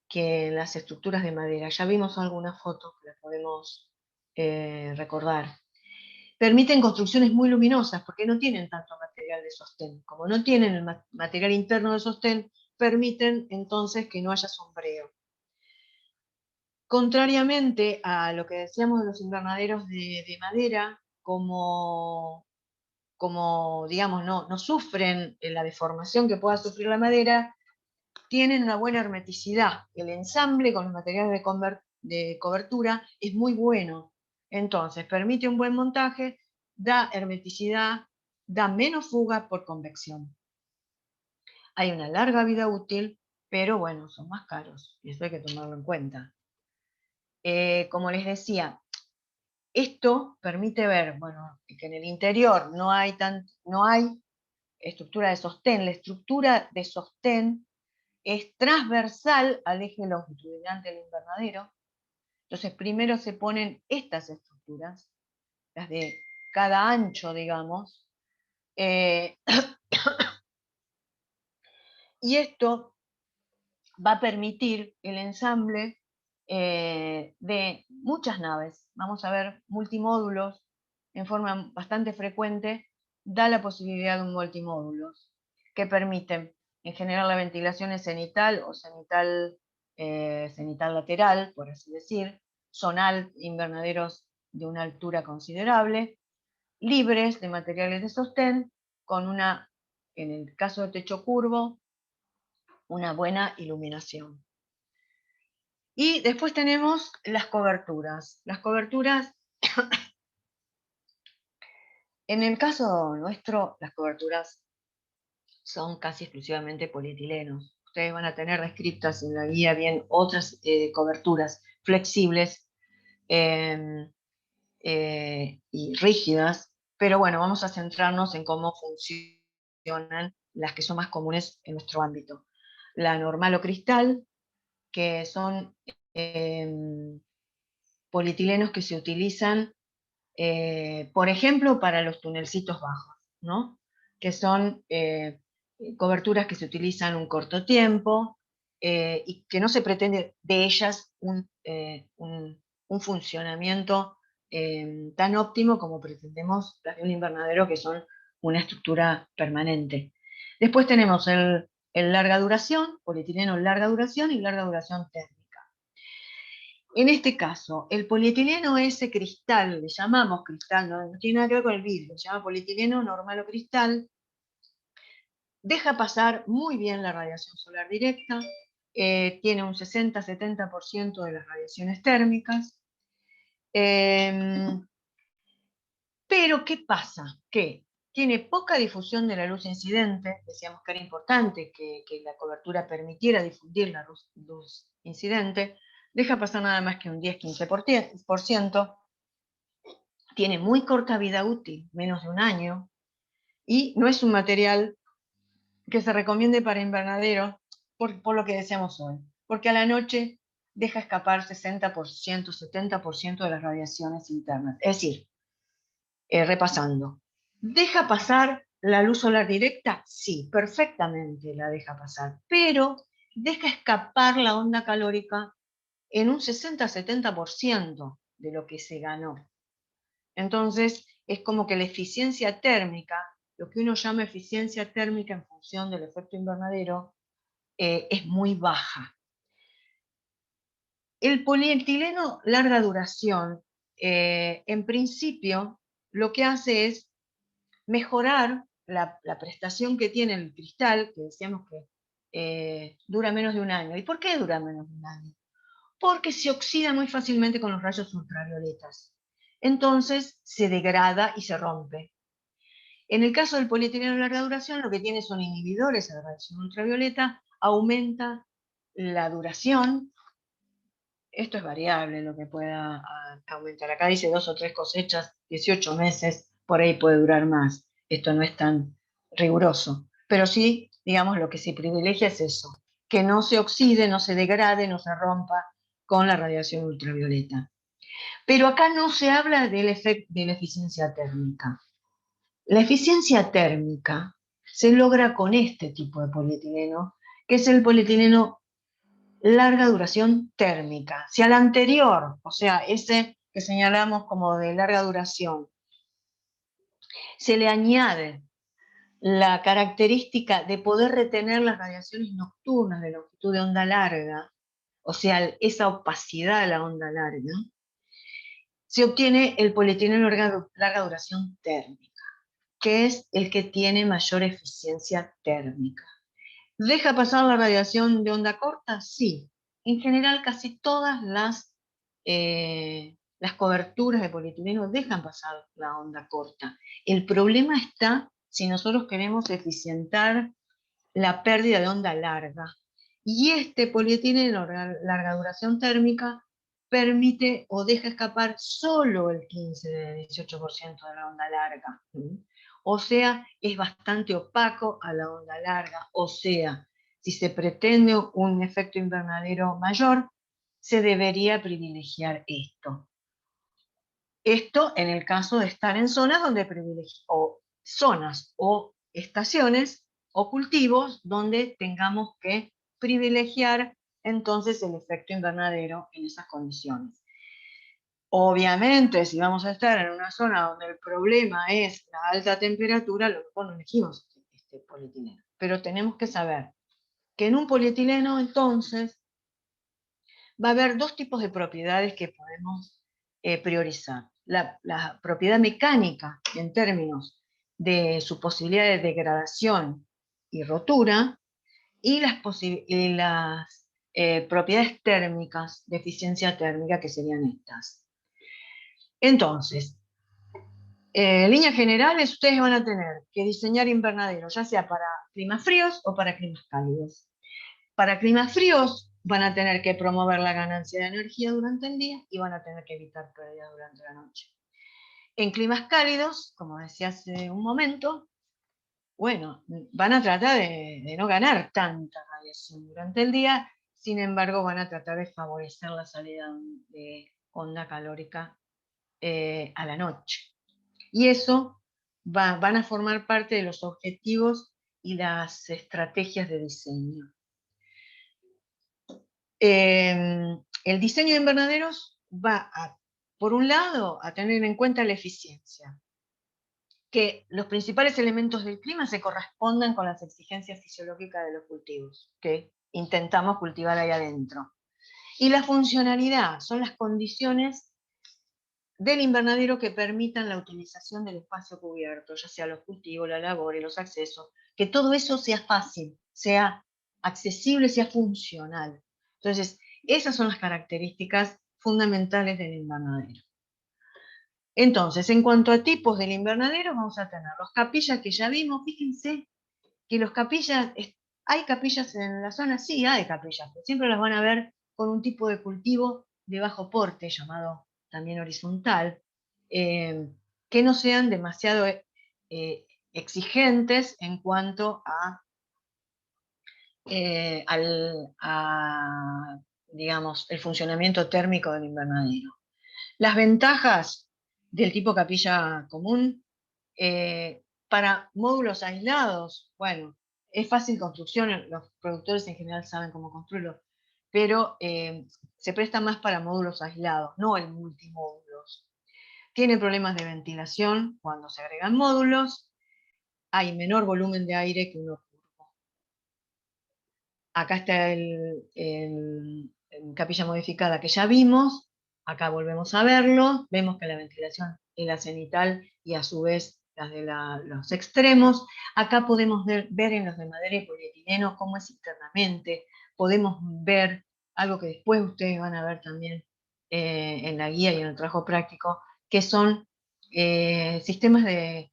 que en las estructuras de madera. Ya vimos algunas fotos que las podemos recordar. Permiten construcciones muy luminosas porque no tienen tanto material de sostén. Como no tienen el material interno de sostén, permiten entonces que no haya sombreo. Contrariamente a lo que decíamos de los invernaderos de madera, como digamos, no sufren la deformación que pueda sufrir la madera, tienen una buena hermeticidad. El ensamble con los materiales de cobertura es muy bueno. Entonces, permite un buen montaje, da hermeticidad, da menos fuga por convección. Hay una larga vida útil, pero bueno, son más caros, y eso hay que tomarlo en cuenta. Como les decía, esto permite ver, bueno, que en el interior no hay estructura de sostén. La estructura de sostén es transversal al eje longitudinal del invernadero. Entonces, primero se ponen estas estructuras, las de cada ancho, digamos, y esto va a permitir el ensamble de muchas naves. Vamos a ver multimódulos en forma bastante frecuente, da la posibilidad de un multimódulos que permiten en general la ventilación es cenital o cenital lateral, por así decir. Son invernaderos de una altura considerable, libres de materiales de sostén, con una, en el caso de techo curvo, una buena iluminación. Y después tenemos las coberturas. Las coberturas, en el caso nuestro, las coberturas son casi exclusivamente polietilenos. Ustedes van a tener descritas en la guía bien otras coberturas flexibles y rígidas, pero bueno, vamos a centrarnos en cómo funcionan las que son más comunes en nuestro ámbito. La normal o cristal, que son polietilenos que se utilizan, por ejemplo, para los tunelcitos bajos, ¿no? Que son coberturas que se utilizan un corto tiempo y que no se pretende de ellas un funcionamiento tan óptimo como pretendemos las de un invernadero, que son una estructura permanente. Después tenemos el larga duración, polietileno larga duración y larga duración térmica. En este caso, el polietileno ese cristal, le llamamos cristal, no tiene nada que ver con el vidrio, se llama polietileno normal o cristal, deja pasar muy bien la radiación solar directa, tiene un 60-70% de las radiaciones térmicas, pero ¿qué pasa? Que tiene poca difusión de la luz incidente. Decíamos que era importante que la cobertura permitiera difundir la luz incidente, deja pasar nada más que un 10-15%, tiene muy corta vida útil, menos de un año, y no es un material que se recomiende para invernadero, por lo que decíamos hoy, porque a la noche deja escapar 60%, 70% de las radiaciones internas. Es decir, repasando, ¿deja pasar la luz solar directa? Sí, perfectamente la deja pasar, pero deja escapar la onda calórica en un 60-70% de lo que se ganó. Entonces, es como que la eficiencia térmica, lo que uno llama eficiencia térmica en función del efecto invernadero, es muy baja. El polietileno larga duración, en principio, lo que hace es mejorar la prestación que tiene el cristal, que decíamos que dura menos de un año. ¿Y por qué dura menos de un año? Porque se oxida muy fácilmente con los rayos ultravioletas. Entonces se degrada y se rompe. En el caso del polietileno de larga duración, lo que tiene son inhibidores de la radiación ultravioleta, aumenta la duración. Esto es variable lo que pueda aumentar. Acá dice 2 o 3 cosechas, 18 meses, por ahí puede durar más. Esto no es tan riguroso. Pero sí, digamos, lo que se privilegia es eso, que no se oxide, no se degrade, no se rompa con la radiación ultravioleta. Pero acá no se habla del efecto de la eficiencia térmica. La eficiencia térmica se logra con este tipo de polietileno, que es el polietileno larga duración térmica. Si al anterior, o sea, ese que señalamos como de larga duración, se le añade la característica de poder retener las radiaciones nocturnas de longitud de onda larga, o sea, esa opacidad de la onda larga, se obtiene el polietileno larga duración térmica, que es el que tiene mayor eficiencia térmica. ¿Deja pasar la radiación de onda corta? Sí. En general, casi todas las coberturas de polietileno dejan pasar la onda corta. El problema está si nosotros queremos eficientar la pérdida de onda larga. Y este polietileno larga duración térmica permite o deja escapar solo el 15-18% de la onda larga. O sea, es bastante opaco a la onda larga. O sea, si se pretende un efecto invernadero mayor, se debería privilegiar esto. Esto en el caso de estar en zonas donde zonas o estaciones o cultivos donde tengamos que privilegiar entonces el efecto invernadero en esas condiciones. Obviamente, si vamos a estar en una zona donde el problema es la alta temperatura, a lo mejor no elegimos este polietileno. Pero tenemos que saber que en un polietileno, entonces, va a haber dos tipos de propiedades que podemos priorizar. La propiedad mecánica, en términos de su posibilidad de degradación y rotura, y las propiedades térmicas, de eficiencia térmica, que serían estas. Entonces, en líneas generales, ustedes van a tener que diseñar invernaderos, ya sea para climas fríos o para climas cálidos. Para climas fríos van a tener que promover la ganancia de energía durante el día y van a tener que evitar pérdidas durante la noche. En climas cálidos, como decía hace un momento, bueno, van a tratar de no ganar tanta radiación durante el día, sin embargo van a tratar de favorecer la salida de onda calórica a la noche. Y eso van a formar parte de los objetivos y las estrategias de diseño. El diseño de invernaderos va por un lado, a tener en cuenta la eficiencia, que los principales elementos del clima se correspondan con las exigencias fisiológicas de los cultivos que intentamos cultivar ahí adentro. Y la funcionalidad son las condiciones del invernadero que permitan la utilización del espacio cubierto, ya sea los cultivos, la labor y los accesos, que todo eso sea fácil, sea accesible, sea funcional. Entonces, esas son las características fundamentales del invernadero. Entonces, en cuanto a tipos del invernadero, vamos a tener los capillas que ya vimos. Fíjense que los capillas, ¿hay capillas en la zona? Sí, hay capillas, pero siempre las van a ver con un tipo de cultivo de bajo porte, llamado también horizontal, que no sean demasiado exigentes en cuanto a digamos, el funcionamiento térmico del invernadero. Las ventajas del tipo capilla común, para módulos aislados, bueno, es fácil construcción, los productores en general saben cómo construirlo, pero se presta más para módulos aislados, no en multimódulos. Tiene problemas de ventilación cuando se agregan módulos, hay menor volumen de aire que uno curvo. Acá está el capilla modificada que ya vimos, acá volvemos a verlo, vemos que la ventilación es la cenital y a su vez las de los extremos. Acá podemos ver en los de madera y polietileno cómo es internamente, podemos ver algo que después ustedes van a ver también en la guía y en el trabajo práctico, que son sistemas de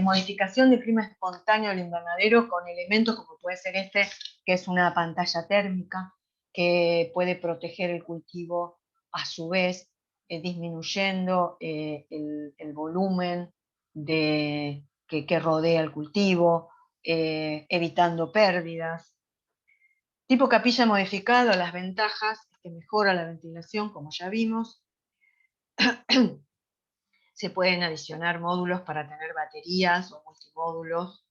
modificación de clima espontáneo del invernadero con elementos como puede ser este, que es una pantalla térmica que puede proteger el cultivo a su vez, disminuyendo el volumen que rodea el cultivo, evitando pérdidas. Tipo capilla modificado, las ventajas es que mejora la ventilación, como ya vimos. Se pueden adicionar módulos para tener baterías o multimódulos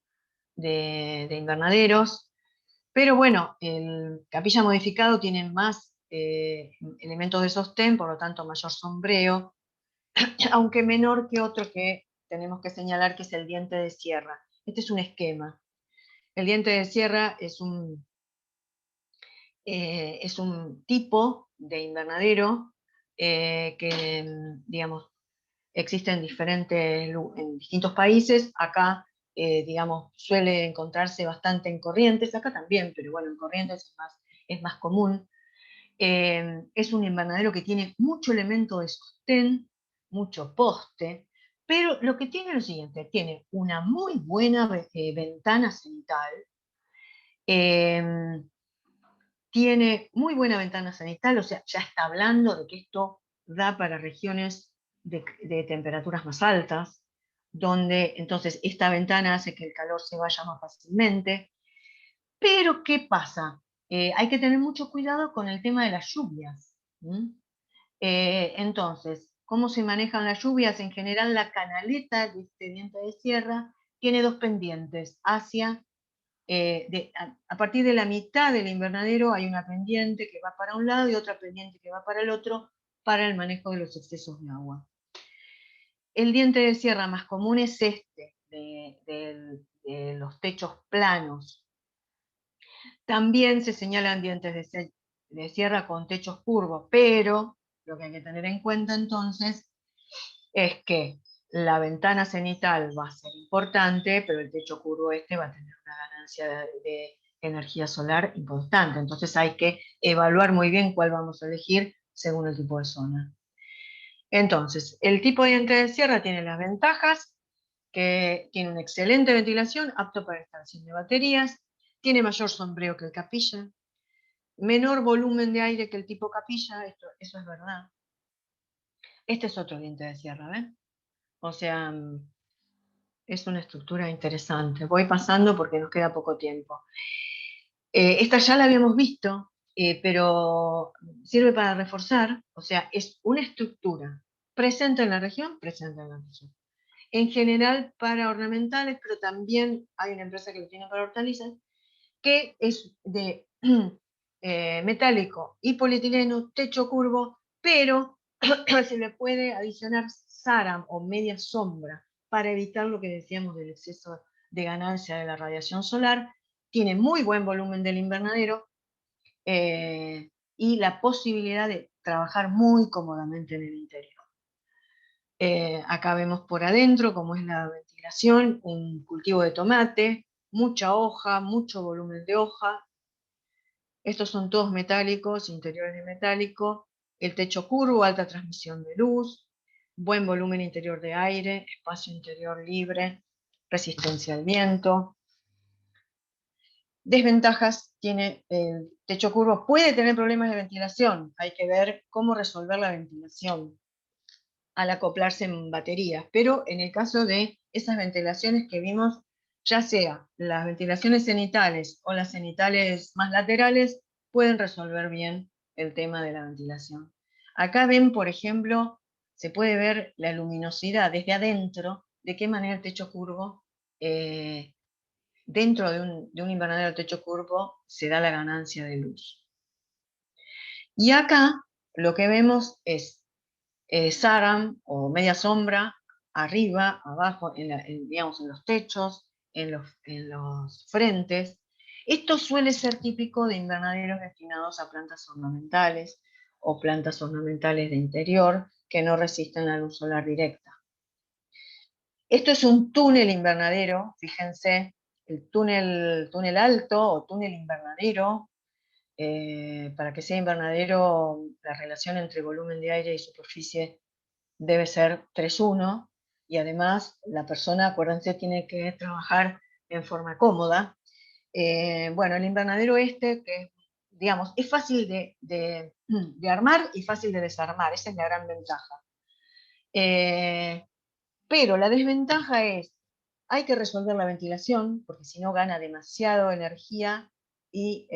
de invernaderos. Pero bueno, el capilla modificado tiene más elementos de sostén, por lo tanto mayor sombreo, aunque menor que otro que tenemos que señalar, que es el diente de sierra. Este es un esquema. El diente de sierra es un tipo de invernadero que, digamos, existe en distintos países. Acá, digamos, suele encontrarse bastante en Corrientes, acá también, pero bueno, en Corrientes es más común. Es un invernadero que tiene mucho elemento de sostén, mucho poste, pero lo que tiene es lo siguiente, tiene una muy buena ventana cenital, tiene muy buena ventana cenital, o sea, ya está hablando de que esto da para regiones de temperaturas más altas, donde entonces esta ventana hace que el calor se vaya más fácilmente. Pero, ¿qué pasa? Hay que tener mucho cuidado con el tema de las lluvias. Entonces, ¿cómo se manejan las lluvias? En general, la canaleta de este diente de sierra tiene dos pendientes hacia a partir de la mitad del invernadero hay una pendiente que va para un lado y otra pendiente que va para el otro para el manejo de los excesos de agua. El diente de sierra más común es este, de los techos planos. También se señalan dientes de sierra con techos curvos, pero lo que hay que tener en cuenta entonces es que la ventana cenital va a ser importante, pero el techo curvo este va a tener una ganancia de energía solar importante. Entonces hay que evaluar muy bien cuál vamos a elegir según el tipo de zona. Entonces, el tipo de diente de sierra tiene las ventajas, que tiene una excelente ventilación, apto para instalación de baterías, tiene mayor sombreo que el capilla, menor volumen de aire que el tipo capilla, eso es verdad. Este es otro diente de sierra, ¿ven? O sea, es una estructura interesante. Voy pasando porque nos queda poco tiempo. Esta ya la habíamos visto, pero sirve para reforzar, o sea, es una estructura presente en la región, presente en la región. En general para ornamentales, pero también hay una empresa que lo tiene para hortalizas, que es de metálico y polietileno, techo curvo, pero se le puede adicionar SARAM o media sombra para evitar lo que decíamos del exceso de ganancia de la radiación solar. Tiene muy buen volumen del invernadero y la posibilidad de trabajar muy cómodamente en el interior. Acá vemos por adentro cómo es la ventilación, un cultivo de tomate, mucha hoja, mucho volumen de hoja. Estos son todos metálicos, interiores de metálico, el techo curvo, alta transmisión de luz, buen volumen interior de aire, espacio interior libre, resistencia al viento. Desventajas tiene el techo curvo, puede tener problemas de ventilación, hay que ver cómo resolver la ventilación al acoplarse en baterías, pero en el caso de esas ventilaciones que vimos ya sea las ventilaciones cenitales o las cenitales más laterales, pueden resolver bien el tema de la ventilación. Acá ven, por ejemplo, se puede ver la luminosidad desde adentro, de qué manera el techo curvo, dentro de un invernadero de techo curvo, se da la ganancia de luz. Y acá lo que vemos es SARAM o media sombra, arriba, abajo, digamos, en los techos, en los frentes. Esto suele ser típico de invernaderos destinados a plantas ornamentales o plantas ornamentales de interior que no resisten la luz solar directa. Esto es un túnel invernadero, fíjense, el túnel alto o túnel invernadero. Para que sea invernadero, la relación entre volumen de aire y superficie debe ser 3:1, y además la persona, acuérdense, tiene que trabajar en forma cómoda. Bueno, el invernadero que digamos, es fácil de armar y fácil de desarmar, esa es la gran ventaja. Pero la desventaja es, hay que resolver la ventilación, porque si no gana demasiado energía y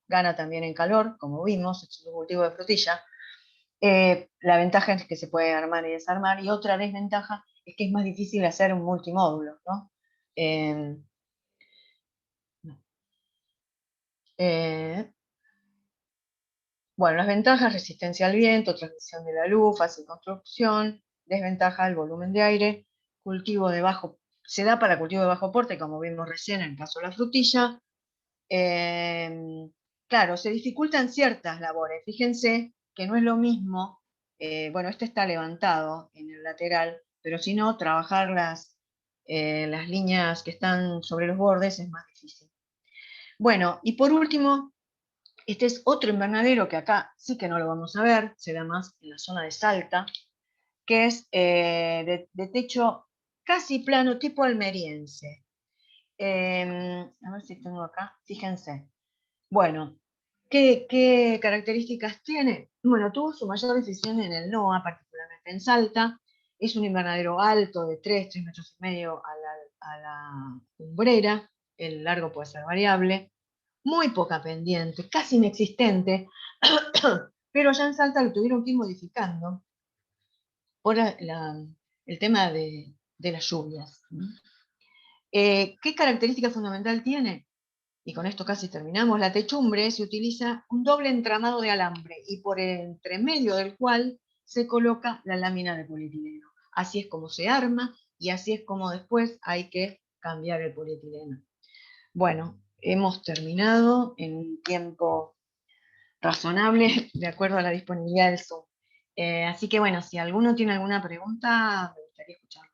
gana también en calor, como vimos, es un cultivo de frutilla. La ventaja es que se puede armar y desarmar, y otra desventaja es que es más difícil hacer un multimódulo, ¿no? Bueno, las ventajas: resistencia al viento, transmisión de la luz, fácil construcción. Desventaja: el volumen de aire, cultivo de bajo, se da para cultivo de bajo porte, como vimos recién en el caso de la frutilla. Claro, se dificultan ciertas labores. Fíjense que no es lo mismo, bueno, este está levantado en el lateral, pero si no, trabajar las líneas que están sobre los bordes es más difícil. Bueno, y por último, este es otro invernadero que acá sí que no lo vamos a ver, se da más en la zona de Salta, que es de techo casi plano, tipo almeriense. A ver si tengo acá, fíjense. Bueno, ¿qué características tiene? Bueno, tuvo su mayor decisión en el NOA, particularmente en Salta. Es un invernadero alto de 3 metros y medio a la umbrera, el largo puede ser variable, muy poca pendiente, casi inexistente, pero ya en Salta lo tuvieron que ir modificando por el tema de las lluvias. ¿Qué característica fundamental tiene? Y con esto casi terminamos. La techumbre se utiliza un doble entramado de alambre y por entre medio del cual se coloca la lámina de polietileno. Así es como se arma y así es como después hay que cambiar el polietileno. Bueno, hemos terminado en un tiempo razonable de acuerdo a la disponibilidad del Zoom. Así que bueno, si alguno tiene alguna pregunta, me gustaría escucharlo.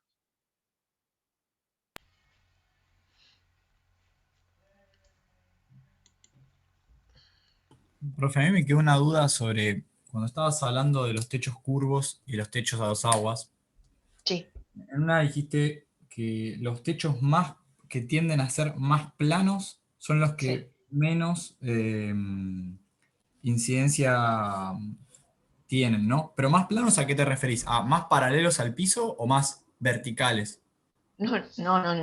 Profe, a mí me quedó una duda sobre cuando estabas hablando de los techos curvos y los techos a dos aguas. Sí. En una dijiste que los techos más que tienden a ser más planos son los que Sí. menos incidencia tienen, ¿no? Pero más planos, ¿a qué te referís? ¿A más paralelos al piso o más verticales? No, no, no.